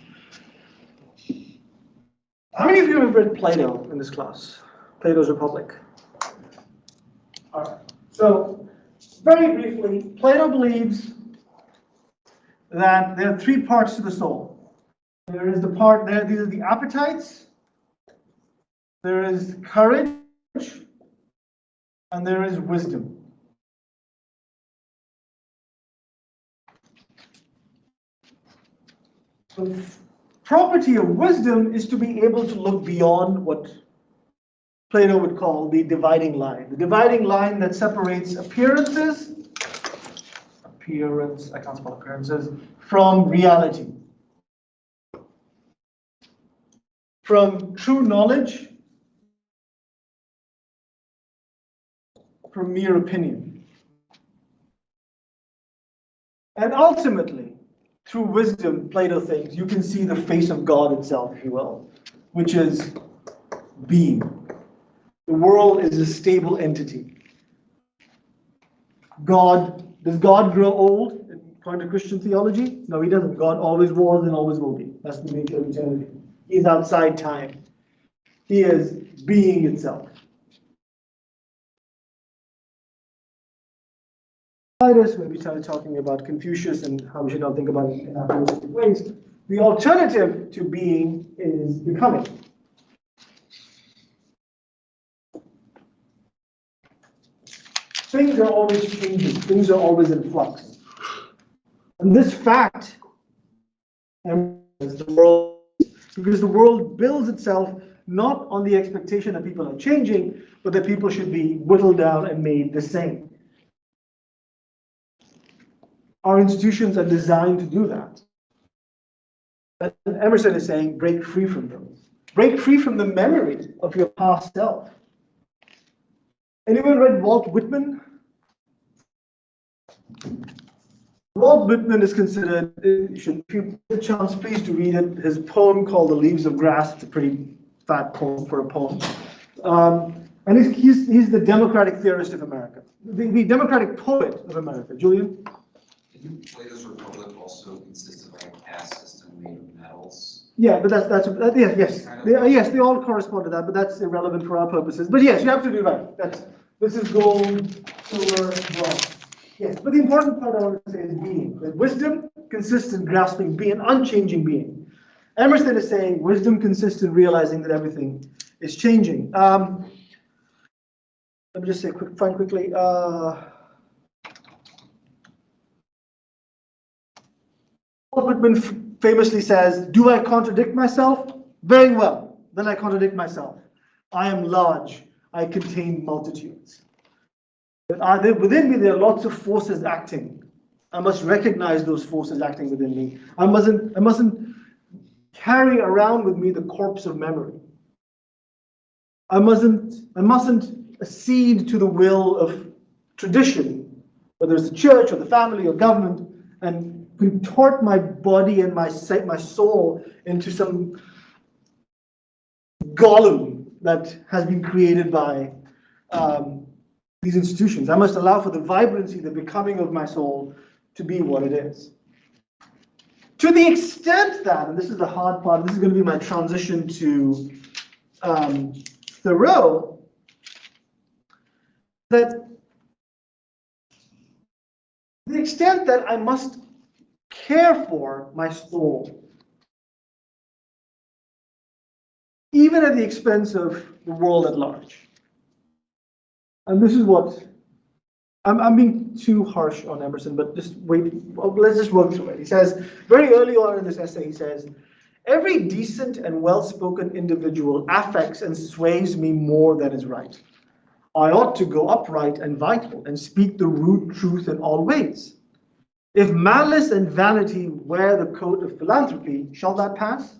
How many of you have read Plato in this class? Plato's Republic. All right. So, very briefly, Plato believes that there are three parts to the soul. There is the part there, these are the appetites, there is courage, and there is wisdom. The property of wisdom is to be able to look beyond what Plato would call the dividing line that separates appearances, I can't spell appearances, from reality. From true knowledge, from mere opinion. And ultimately, through wisdom, Plato thinks, you can see the face of God itself, if you will, which is being. The world is a stable entity. Does God grow old according to Christian theology? No, he doesn't. God always was and always will be. That's the nature of eternity. He's outside time. He is being itself. When we started talking about Confucius and how we should not think about it in aphoristic ways, the alternative to being is becoming. Things are always changing. Things are always in flux. And this fact, because the world builds itself not on the expectation that people are changing, but that people should be whittled down and made the same. Our institutions are designed to do that. And Emerson is saying, break free from them. Break free from the memory of your past self. Anyone read Walt Whitman? Walt Whitman is considered, if you get a chance, please to read it. His poem called The Leaves of Grass, it's a pretty fat poem for a poem. And he's the democratic theorist of America, the democratic poet of America. Julian? Didn't Plato's Republic also consist of like a caste system made of metals? Yeah, but yes, they all correspond to that, but that's irrelevant for our purposes. But yes, you have to do right. This is gold, silver, bronze. Yes, but the important part I want to say is being. That wisdom consists in grasping being, unchanging being. Emerson is saying wisdom consists in realizing that everything is changing. Let me just say quickly. Walt Whitman famously says, do I contradict myself? Very well, then I contradict myself. I am large, I contain multitudes. But within me, there are lots of forces acting. I must recognize those forces acting within me. I mustn't carry around with me the corpse of memory. I mustn't accede to the will of tradition, whether it's the church or the family or government, and contort my body and my soul into some golem that has been created by these institutions. I must allow for the vibrancy, the becoming of my soul to be what it is. To the extent that, and this is the hard part, this is going to be my transition to Thoreau, that the extent that I must care for my soul, even at the expense of the world at large. And this is what, I'm being too harsh on Emerson, but just wait, let's just work through it. He says, very early on in this essay, he says, every decent and well-spoken individual affects and sways me more than is right. I ought to go upright and vital and speak the rude truth in all ways. If malice and vanity wear the coat of philanthropy, shall that pass?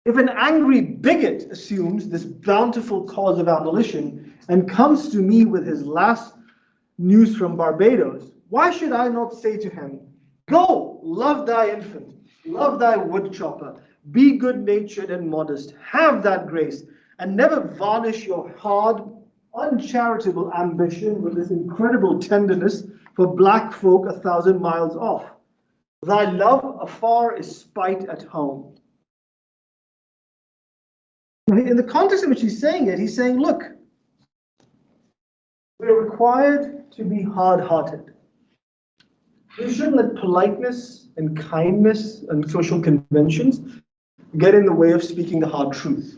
If an angry bigot assumes this bountiful cause of abolition and comes to me with his last news from Barbados, why should I not say to him, go, love thy infant, love thy woodchopper, be good-natured and modest, have that grace, and never varnish your hard, uncharitable ambition with this incredible tenderness for black folk 1,000 miles off. Thy love afar is spite at home. In the context in which he's saying it, he's saying, look, we're required to be hard-hearted. We shouldn't let politeness and kindness and social conventions get in the way of speaking the hard truth.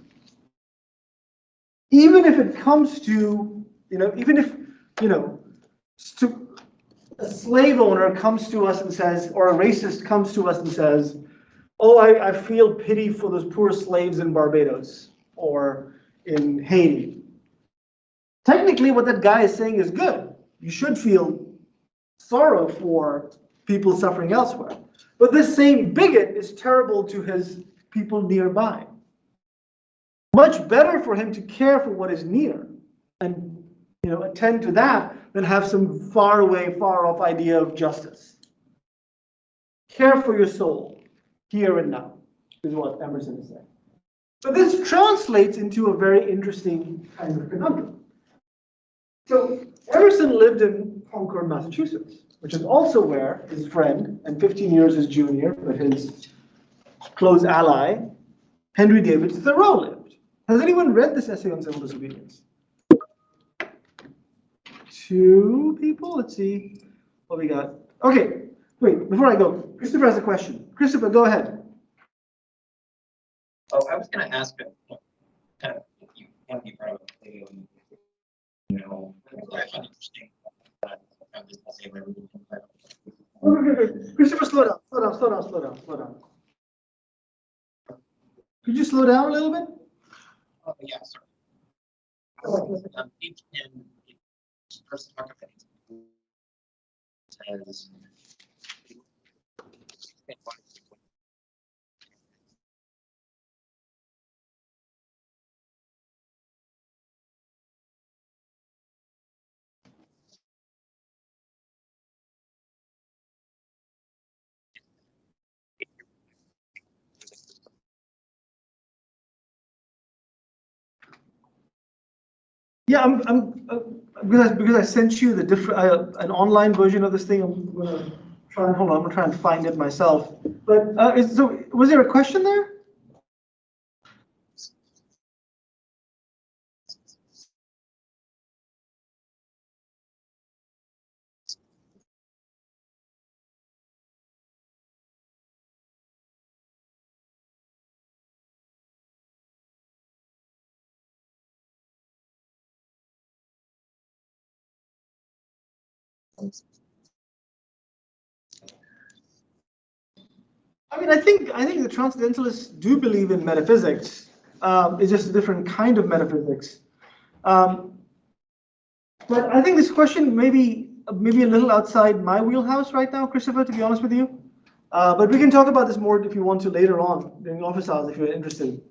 Even if it comes to, even if, a slave owner comes to us and says, or a racist comes to us and says, oh, I feel pity for those poor slaves in Barbados or in Haiti. Technically, what that guy is saying is good. You should feel sorrow for people suffering elsewhere. But this same bigot is terrible to his people nearby. Much better for him to care for what is near and attend to that than have some far away, far off idea of justice. Care for your soul, here and now, is what Emerson is saying. But this translates into a very interesting kind of conundrum. So Emerson lived in Concord, Massachusetts, which is also where his friend, and 15 years his junior, but his close ally, Henry David Thoreau lived. Has anyone read this essay on civil disobedience? 2 people? Let's see what we got. Okay, wait, before I go, Christopher has a question. Christopher, go ahead. Oh, I was going to ask kind of if you want to be part of interesting. Christopher, slow down. Could you slow down a little bit? Oh, yeah, sorry. Page 10, first talk about says Yeah, because I sent you the different an online version of this thing. I'm gonna try and hold on. I'm gonna try and find it myself. But so was there a question there? I mean, I think the transcendentalists do believe in metaphysics. It's just a different kind of metaphysics. But I think this question may be a little outside my wheelhouse right now, Christopher, to be honest with you. But we can talk about this more if you want to later on during office hours if you're interested.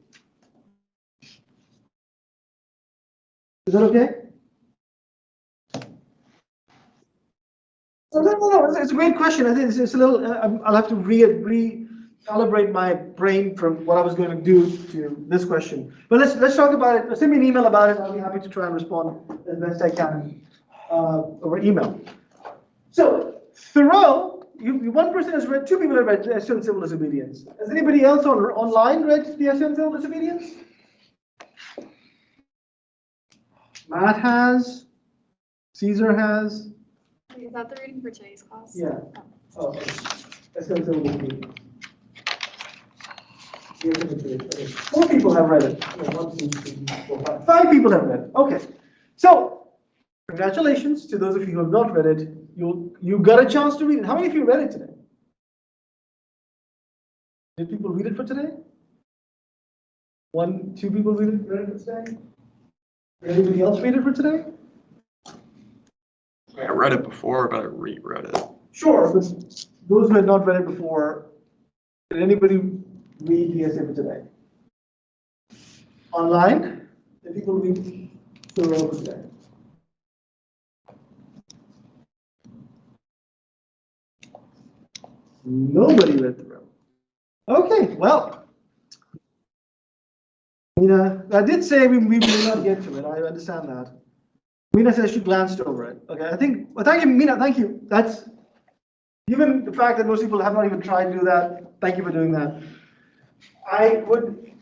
Is that okay? No, it's a great question. I think it's a little, I'll have to recalibrate my brain from what I was going to do to this question. But let's talk about it. Send me an email about it. I'll be happy to try and respond as best I can over email. So Thoreau, one person has read, 2 people have read the Essay on Civil Disobedience. Has anybody else online read the Essay on Civil Disobedience? Matt has. Caesar has. Is that the reading for today's class? Yeah. Oh, okay. Essay on Civil Disobedience. Okay. 4 people have read it. 1, 2, 3, 4, 5. 5 people have read it. Okay. So, congratulations to those of you who have not read it. You got a chance to read it. How many of you read it today? Did people read it for today? 1, 2 people read it for today? Did anybody else read it for today? I read it before, but I reread it. Sure, but those who had not read it before, did anybody read the essay for today? online? If people read Thoreau today. Nobody read Thoreau. Okay, well. Mina, I did say we may not get to it. I understand that. Mina says she glanced over it. Okay, I think, well, thank you, Mina, thank you. That's, given the fact that most people have not even tried to do that, thank you for doing that. I would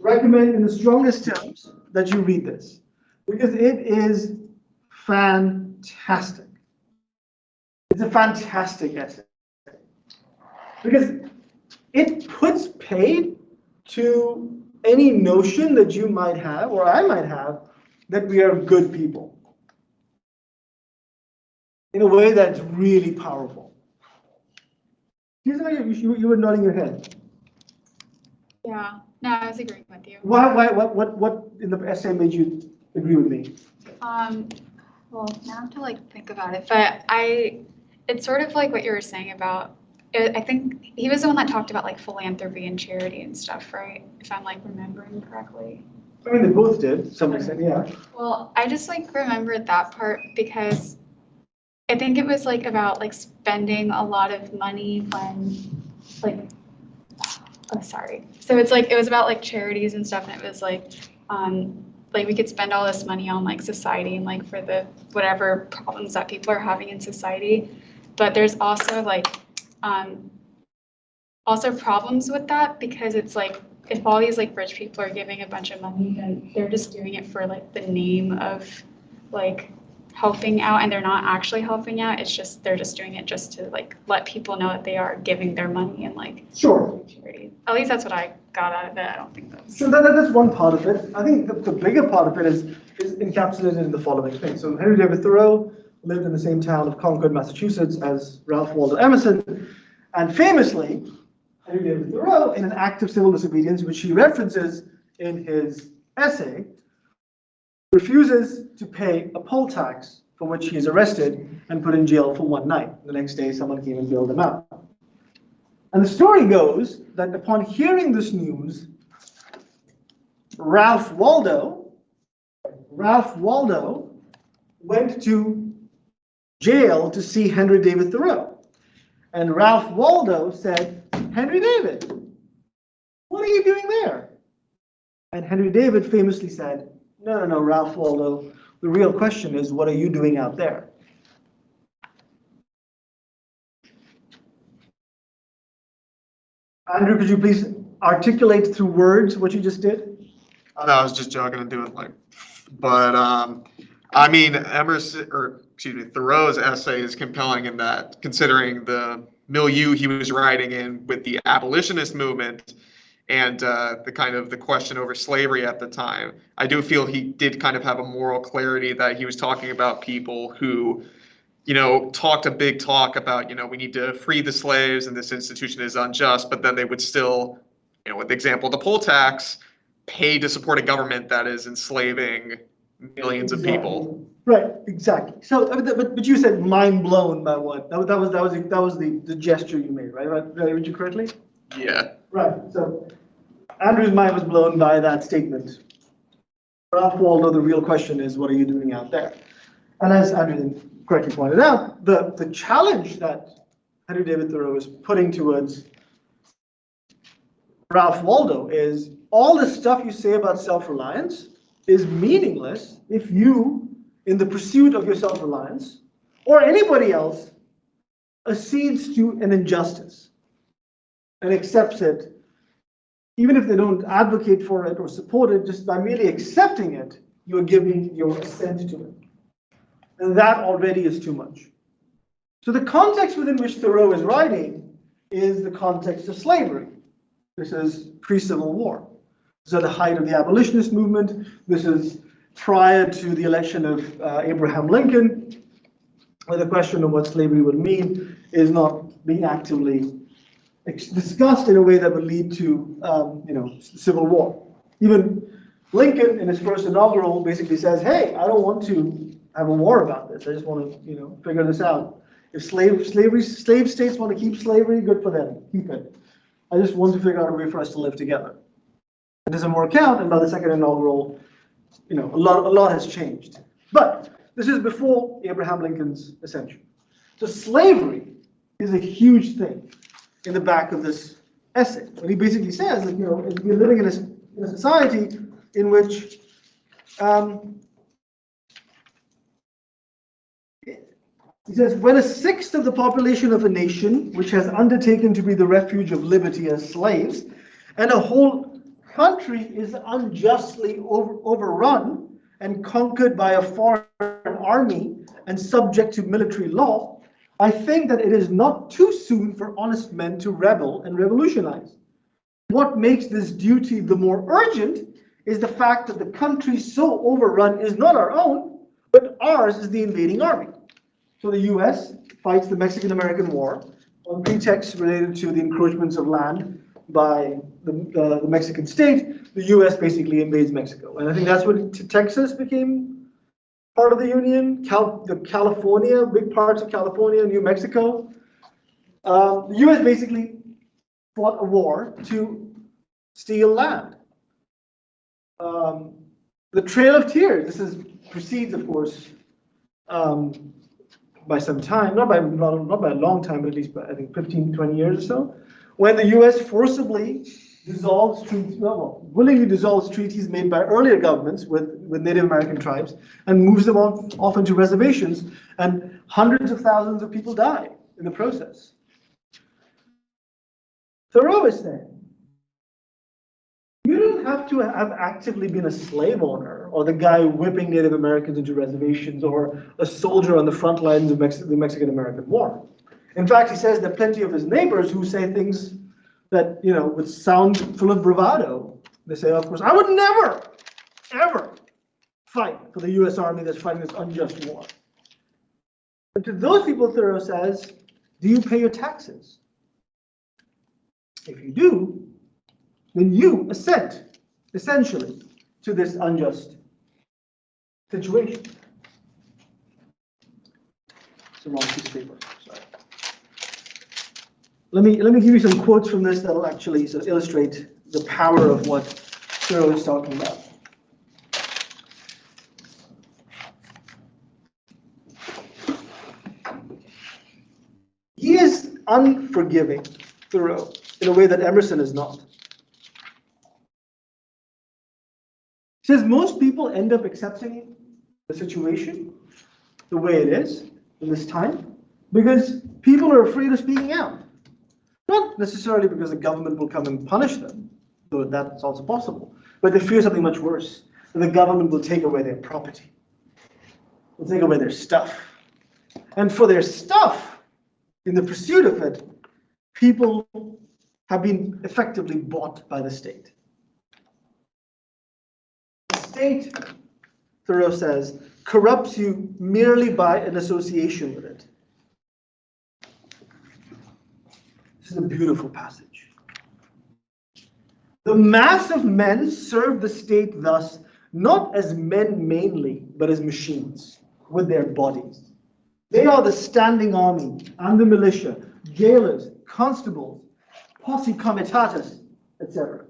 recommend in the strongest terms that you read this, because it is fantastic. It's a fantastic essay. Because it puts paid to any notion that you might have, or I might have, that we are good people. In a way that's really powerful. You were nodding your head. Yeah, no, I was agreeing with you. What in the essay made you agree with me? Well, now I have to like think about it, but it's sort of like what you were saying about, I think he was the one that talked about like philanthropy and charity and stuff, right? If I'm like remembering correctly. I mean, they both did, to some extent, yeah. Well, I just like remembered that part because I think it was like about like spending a lot of money when like, oh, sorry. So it's like, it was about like charities and stuff, and it was like we could spend all this money on like society and like for the whatever problems that people are having in society. But there's also like, also problems with that, because it's like, if all these like rich people are giving a bunch of money, then they're just doing it for like the name of like helping out, and they're not actually helping out. It's just, they're just doing it just to like let people know that they are giving their money and like Sure. charity. At least that's what I got out of it. I don't think that's. So that's one part of it. I think the bigger part of it is encapsulated in the following thing. So Henry David Thoreau lived in the same town of Concord, Massachusetts as Ralph Waldo Emerson, and famously, Henry David Thoreau, in an act of civil disobedience, which he references in his essay, refuses to pay a poll tax, for which he is arrested and put in jail for one night. The next day, someone came and bailed him out. And the story goes that upon hearing this news, Ralph Waldo went to jail to see Henry David Thoreau. And Ralph Waldo said, "Henry David, what are you doing there?" And Henry David famously said, No, Ralph Waldo, the real question is, what are you doing out there?" Andrew, could you please articulate through words what you just did? No, I was just joking and doing like, but I mean, Thoreau's essay is compelling in that, considering the milieu he was writing in with the abolitionist movement and the kind of the question over slavery at the time. I do feel he did kind of have a moral clarity, that he was talking about people who, talked a big talk about, we need to free the slaves and this institution is unjust, but then they would still, with the example of the poll tax, pay to support a government that is enslaving millions of people. Right, exactly. So, but you said mind blown by what? That was the gesture you made, right? Did I read you correctly? Yeah. Right. So, Andrew's mind was blown by that statement. Ralph Waldo, the real question is, what are you doing out there? And as Andrew correctly pointed out, the challenge that Henry David Thoreau is putting towards Ralph Waldo is, all the stuff you say about self-reliance is meaningless if you, in the pursuit of your self-reliance, or anybody else, accedes to an injustice and accepts it, even if they don't advocate for it or support it, just by merely accepting it, you are giving your assent to it. And that already is too much. So the context within which Thoreau is writing is the context of slavery. This is pre-Civil War. This is at the height of the abolitionist movement. This is prior to the election of Abraham Lincoln, where the question of what slavery would mean is not being actively discussed in a way that would lead to, civil war. Even Lincoln, in his first inaugural, basically says, "Hey, I don't want to have a war about this. I just want to, figure this out. If slave states want to keep slavery, good for them. Keep it. I just want to figure out a way for us to live together." doesn't work out, and by the second inaugural, a lot has changed. But this is before Abraham Lincoln's ascension. So slavery is a huge thing in the back of this essay. What he basically says that, we're living in a society in which he says, when a sixth of the population of a nation, which has undertaken to be the refuge of liberty as slaves, and a whole country is unjustly overrun and conquered by a foreign army and subject to military law, I think that it is not too soon for honest men to rebel and revolutionize. What makes this duty the more urgent is the fact that the country so overrun is not our own, but ours is the invading army. So the US fights the Mexican-American War on pretext related to the encroachments of land by the Mexican state. The US basically invades Mexico. And I think that's when Texas became part of the Union, California, big parts of California, New Mexico. The US basically fought a war to steal land. The Trail of Tears, precedes, of course, by some time, not by a long time, but at least by, I think, 15, 20 years or so, when the US forcibly willingly dissolves treaties made by earlier governments with Native American tribes and moves them off into reservations, and hundreds of thousands of people die in the process. Thoreau is saying, you don't have to have actively been a slave owner or the guy whipping Native Americans into reservations or a soldier on the front lines of the Mexican-American War. In fact, he says that plenty of his neighbors who say things that, would sound full of bravado. They say, of course, I would never, ever fight for the US Army that's fighting this unjust war. But to those people, Thoreau says, do you pay your taxes? If you do, then you assent, essentially, to this unjust situation. It's a wrong piece of paper, sorry. Let me give you some quotes from this that will actually sort of illustrate the power of what Thoreau is talking about. He is unforgiving, Thoreau, in a way that Emerson is not. He says most people end up accepting the situation the way it is in this time because people are afraid of speaking out. Not necessarily because the government will come and punish them, though that's also possible, but they fear something much worse, that the government will take away their property, will take away their stuff. And for their stuff, in the pursuit of it, people have been effectively bought by the state. The state, Thoreau says, corrupts you merely by an association with it. This is a beautiful passage. The mass of men serve the state thus, not as men mainly, but as machines, with their bodies. They are the standing army and the militia, jailers, constables, posse comitatus, etc.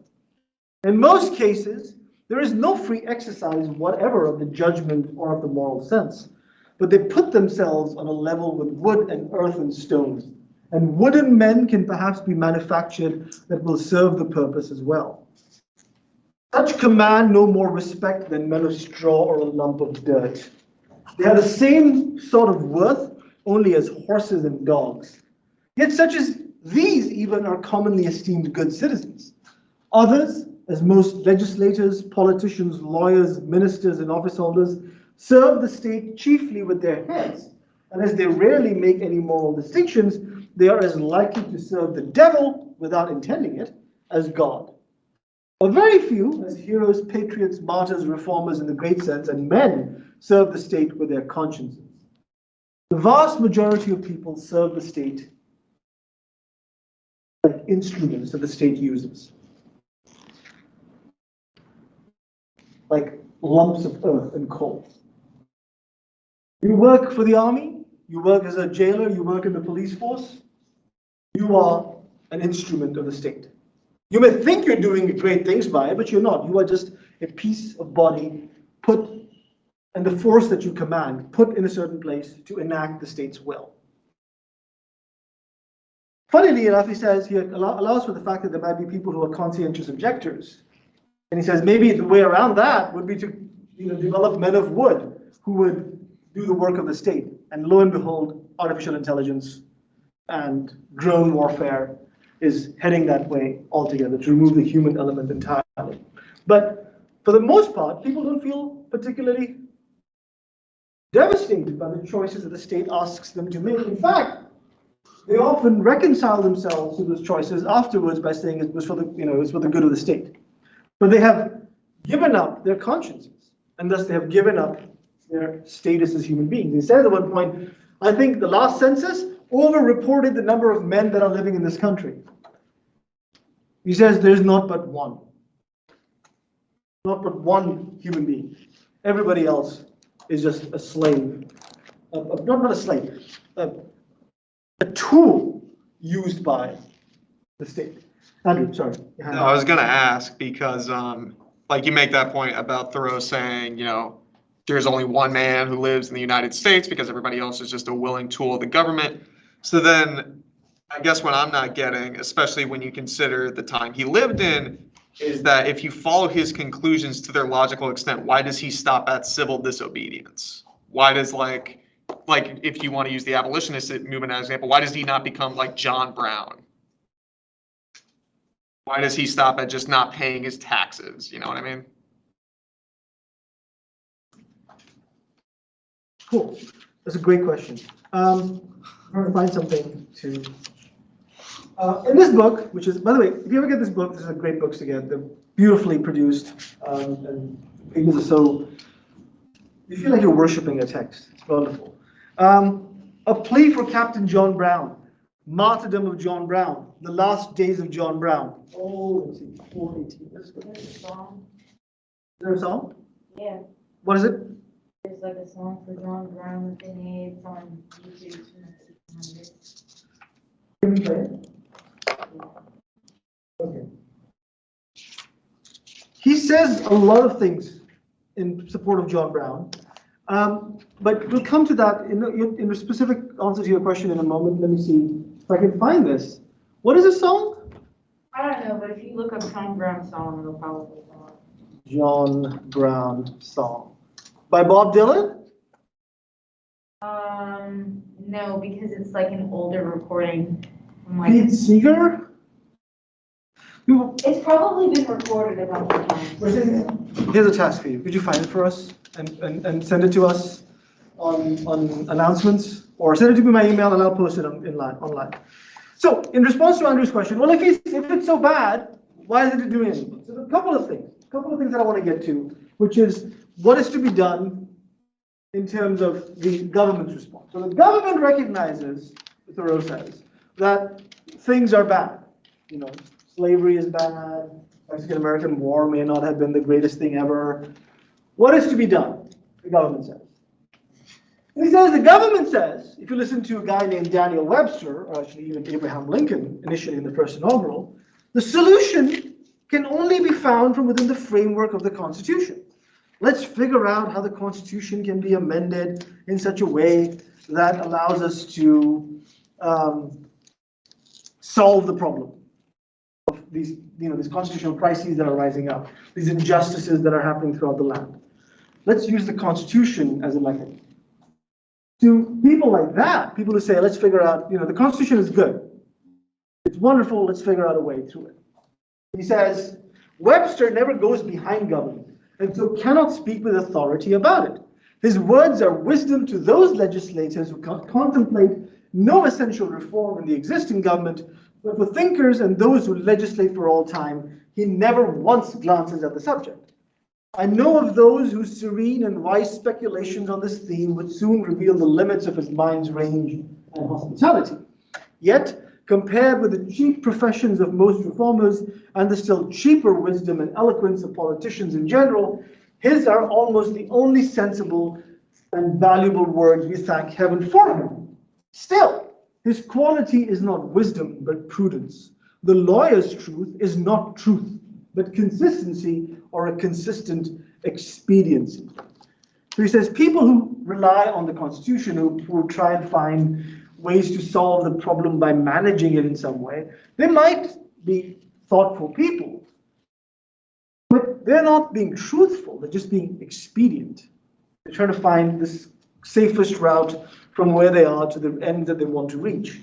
In most cases, there is no free exercise whatever of the judgment or of the moral sense, but they put themselves on a level with wood and earth and stones, and wooden men can perhaps be manufactured that will serve the purpose as well. Such command no more respect than men of straw or a lump of dirt. They have the same sort of worth only as horses and dogs. Yet such as these even are commonly esteemed good citizens. Others, as most legislators, politicians, lawyers, ministers, and office holders, serve the state chiefly with their heads, and as they rarely make any moral distinctions, they are as likely to serve the devil, without intending it, as God. A very few, as heroes, patriots, martyrs, reformers in the great sense, and men, serve the state with their consciences. The vast majority of people serve the state like instruments that the state uses, like lumps of earth and coal. You work for the army, you work as a jailer, you work in the police force, you are an instrument of the state. You may think you're doing great things by it, but you're not. You are just a piece of body put, and the force that you command, put in a certain place to enact the state's will. Funnily enough, he says he allows for the fact that there might be people who are conscientious objectors. And he says maybe the way around that would be to develop men of wood who would do the work of the state. And lo and behold, artificial intelligence and drone warfare is heading that way altogether, to remove the human element entirely. But for the most part, people don't feel particularly devastated by the choices that the state asks them to make. In fact, they often reconcile themselves to those choices afterwards by saying it was for the, it was for the good of the state. But they have given up their consciences, and thus they have given up their status as human beings. He said at one point, I think the last census over-reported the number of men that are living in this country. He says there's not but one. Not but one human being. Everybody else is just a slave. Not a slave. A tool used by the state. Andrew, sorry. No, I was gonna ask because, like you make that point about Thoreau saying, there's only one man who lives in the United States because everybody else is just a willing tool of the government. So then, I guess what I'm not getting, especially when you consider the time he lived in, is that if you follow his conclusions to their logical extent, why does he stop at civil disobedience? Why does like if you want to use the abolitionist movement as an example, why does he not become like John Brown? Why does he stop at just not paying his taxes? You know what I mean? Cool. That's a great question. I'm trying to find something to. In this book, which is, by the way, if you ever get this book, this is a great book to get. They're beautifully produced, and pages are so. You feel like you're worshiping a text. It's wonderful. A Plea for Captain John Brown, Martyrdom of John Brown, The Last Days of John Brown. Oh, let's see, 418. There's a song. Is there a song? Yeah, What is it? there's like a song for John Brown with an A. It's on YouTube from the 1600s. Can you play it? Okay. He says a lot of things in support of John Brown, but we'll come to that in a specific answer to your question in a moment. Let me see if I can find this. What is this song? I don't know, but if you look up John Brown song, it'll probably come up. John Brown song. By Bob Dylan? No, because it's like an older recording. From Pete like, Seeger? it's probably been recorded a couple of times. Here's a task for you. Could you find it for us and send it to us on announcements? Or send it to me by email and I'll post it online. So, in response to Andrew's question, well, if it's so bad, why isn't it doing anything? So, a couple of things that I want to get to, which is what is to be done in terms of the government's response. So, the government recognizes, Thoreau says, that things are bad. Slavery is bad. Mexican-American War may not have been the greatest thing ever. What is to be done? The government says. And he says, the government says, if you listen to a guy named Daniel Webster, or actually even Abraham Lincoln, initially in the first inaugural, the solution can only be found from within the framework of the Constitution. Let's figure out how the Constitution can be amended in such a way that allows us to solve the problem of these constitutional crises that are rising up, these injustices that are happening throughout the land. Let's use the Constitution as a method. To people like that, people who say, let's figure out, the Constitution is good. It's wonderful, let's figure out a way through it. He says, Webster never goes behind government, and so cannot speak with authority about it. His words are wisdom to those legislators who contemplate no essential reform in the existing government, but for thinkers and those who legislate for all time, he never once glances at the subject. I know of those whose serene and wise speculations on this theme would soon reveal the limits of his mind's range and hospitality. Yet, compared with the cheap professions of most reformers and the still cheaper wisdom and eloquence of politicians in general, his are almost the only sensible and valuable words we thank heaven for him. Still, his quality is not wisdom, but prudence. the lawyer's truth is not truth, but consistency or a consistent expediency. So he says people who rely on the Constitution, who try and find ways to solve the problem by managing it in some way, they might be thoughtful people, but they're not being truthful, they're just being expedient. They're trying to find this safest route from where they are to the end that they want to reach.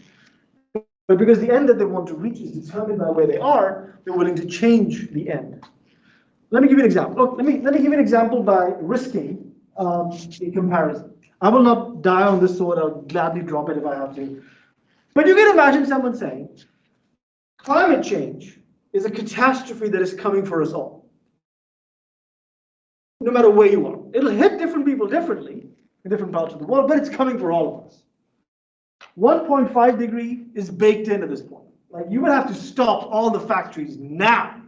But because the end that they want to reach is determined by where they are, they're willing to change the end. Let me give you an example. Look, let me give you an example by risking a comparison. I will not die on this sword, I'll gladly drop it if I have to. But you can imagine someone saying, climate change is a catastrophe that is coming for us all. No matter where you are. It'll hit different people differently in different parts of the world, but it's coming for all of us. 1.5 degree is baked in at this point. Like, you would have to stop all the factories now.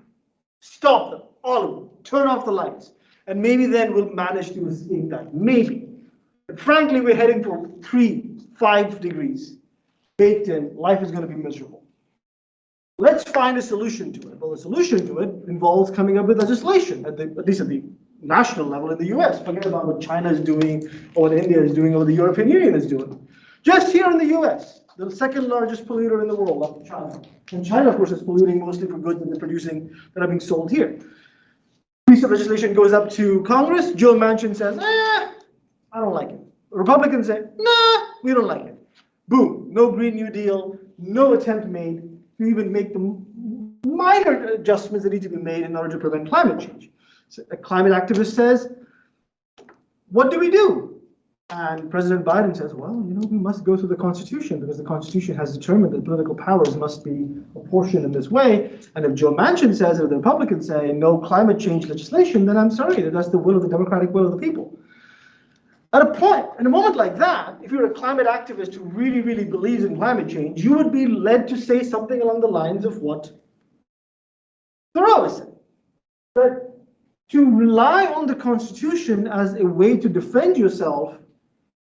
Stop them, all of them. Turn off the lights. And maybe then we'll manage to escape that. Maybe. But frankly, we're heading for 3-5 degrees. Baked in, life is going to be miserable. Let's find a solution to it. Well, the solution to it involves coming up with legislation, at least at the national level in the US. Forget about what China is doing, or what India is doing, or what the European Union is doing. Just here in the US, the second largest polluter in the world after China. And China, of course, is polluting mostly for goods that they're producing that are being sold here. Piece of legislation goes up to Congress. Joe Manchin says, I don't like it. The Republicans say, nah, we don't like it. Boom, no Green New Deal, no attempt made to even make the minor adjustments that need to be made in order to prevent climate change. So a climate activist says, what do we do? And President Biden says, well, we must go through the Constitution because the Constitution has determined that political powers must be apportioned in this way. And if Joe Manchin says, or the Republicans say, no climate change legislation, then I'm sorry, that's the will of the democratic will of the people. At a point, in a moment like that, if you're a climate activist who really, really believes in climate change, you would be led to say something along the lines of what Thoreau is saying. That to rely on the Constitution as a way to defend yourself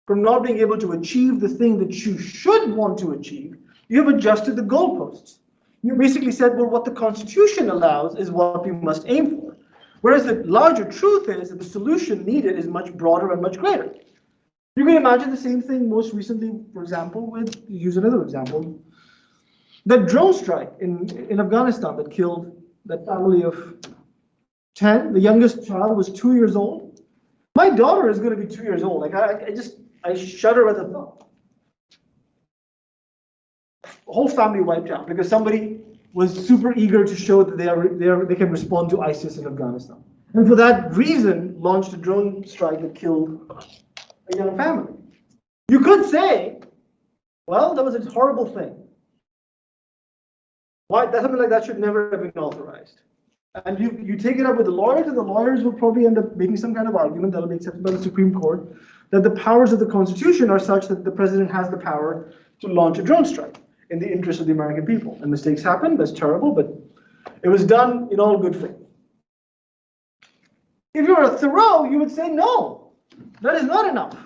from not being able to achieve the thing that you should want to achieve, you have adjusted the goalposts. You basically said, well, what the Constitution allows is what we must aim for. Whereas the larger truth is that the solution needed is much broader and much greater. You can imagine the same thing most recently, for example, use another example, that drone strike in Afghanistan that killed that family of 10. The youngest child was 2 years old. My daughter is going to be 2 years old. Like, I shudder at the thought. The whole family wiped out because somebody was super eager to show that they can respond to ISIS in Afghanistan. And for that reason, launched a drone strike that killed a young family. You could say, well, that was a horrible thing. Why? Something like that should never have been authorized. And you take it up with the lawyers, and the lawyers will probably end up making some kind of argument that will be accepted by the Supreme Court, that the powers of the Constitution are such that the president has the power to launch a drone strike in the interest of the American people. And mistakes happen, that's terrible, but it was done in all good faith. If you're a Thoreau, you would say, no, that is not enough.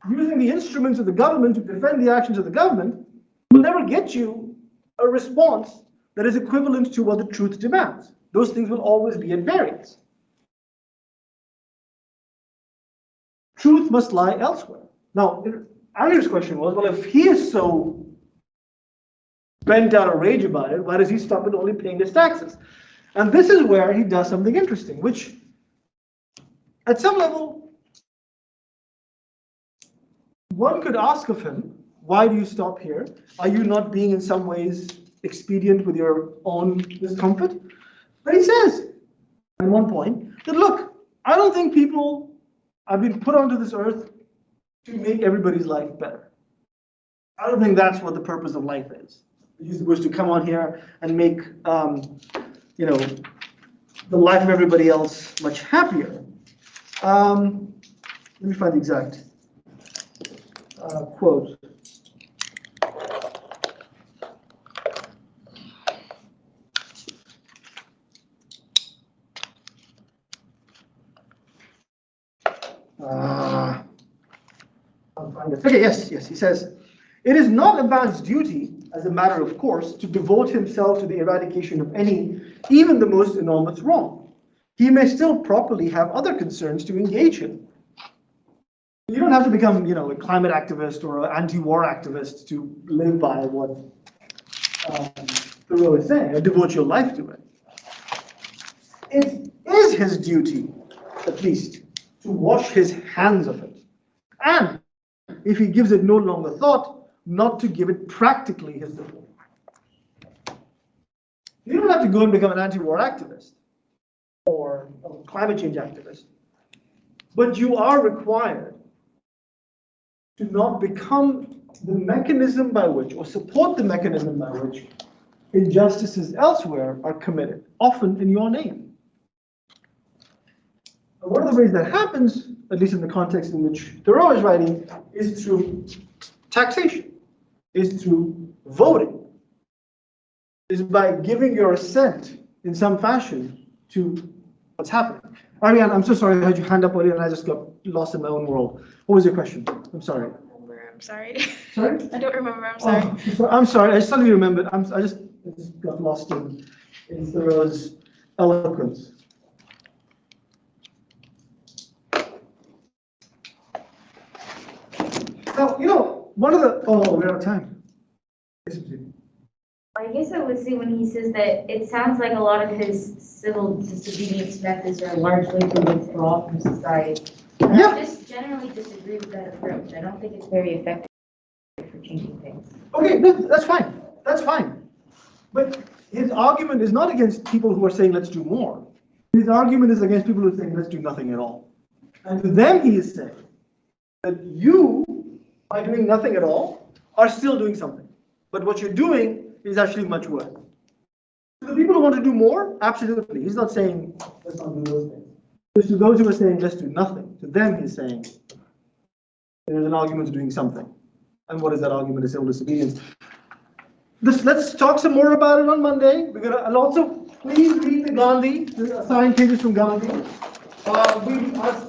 Using the instruments of the government to defend the actions of the government will never get you a response that is equivalent to what the truth demands. Those things will always be at variance. Truth must lie elsewhere. Now, Andrew's question was, well, if he is so bent out of rage about it, why does he stop at only paying his taxes? And this is where he does something interesting, which at some level, one could ask of him, why do you stop here? Are you not being in some ways expedient with your own discomfort? But he says, at one point, that look, I don't think people have been put onto this earth to make everybody's life better. I don't think that's what the purpose of life is. You're supposed to come on here and make, the life of everybody else much happier. Let me find the exact quote. I'll find it. Okay, yes, he says, it is not a man's duty as a matter of course, to devote himself to the eradication of any, even the most enormous wrong. He may still properly have other concerns to engage in. You don't have to become, a climate activist or an anti-war activist to live by what Thoreau is saying, or devote your life to it. It is his duty, at least, to wash his hands of it. And if he gives it no longer thought, not to give it practically his support. You don't have to go and become an anti-war activist or a climate change activist, but you are required to not become the mechanism by which, or support the mechanism by which, injustices elsewhere are committed, often in your name. And one of the ways that happens, at least in the context in which Thoreau is writing, is through taxation, is through voting, is by giving your assent in some fashion to what's happening. Ariane, I'm so sorry, I had your hand up earlier and I just got lost in my own world. What was your question? I'm sorry. I'm sorry. Sorry? I don't remember, I'm sorry. Oh, I'm sorry, I suddenly remembered. I just got lost in Thoreau's eloquence. Now, one of the, we're out of time. I guess I would say when he says that it sounds like a lot of his civil disobedience methods are largely to withdraw from society. And Yeah. I just generally disagree with that approach. I don't think it's very effective for changing things. Okay, no, that's fine. That's fine. But his argument is not against people who are saying let's do more. His argument is against people who are saying let's do nothing at all. And to them he is saying that you, by doing nothing at all, are still doing something. But what you're doing is actually much worse. To the people who want to do more, absolutely. He's not saying let's not do those things. Just to those who are saying let's do nothing, to them he's saying there's an argument to doing something. And what is that argument? Is civil disobedience. Let's talk some more about it on Monday. And also, please read the Gandhi, the assigned pages from Gandhi.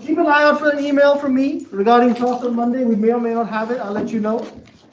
Keep an eye out for an email from me regarding talk on Monday. We may or may not have it. I'll let you know.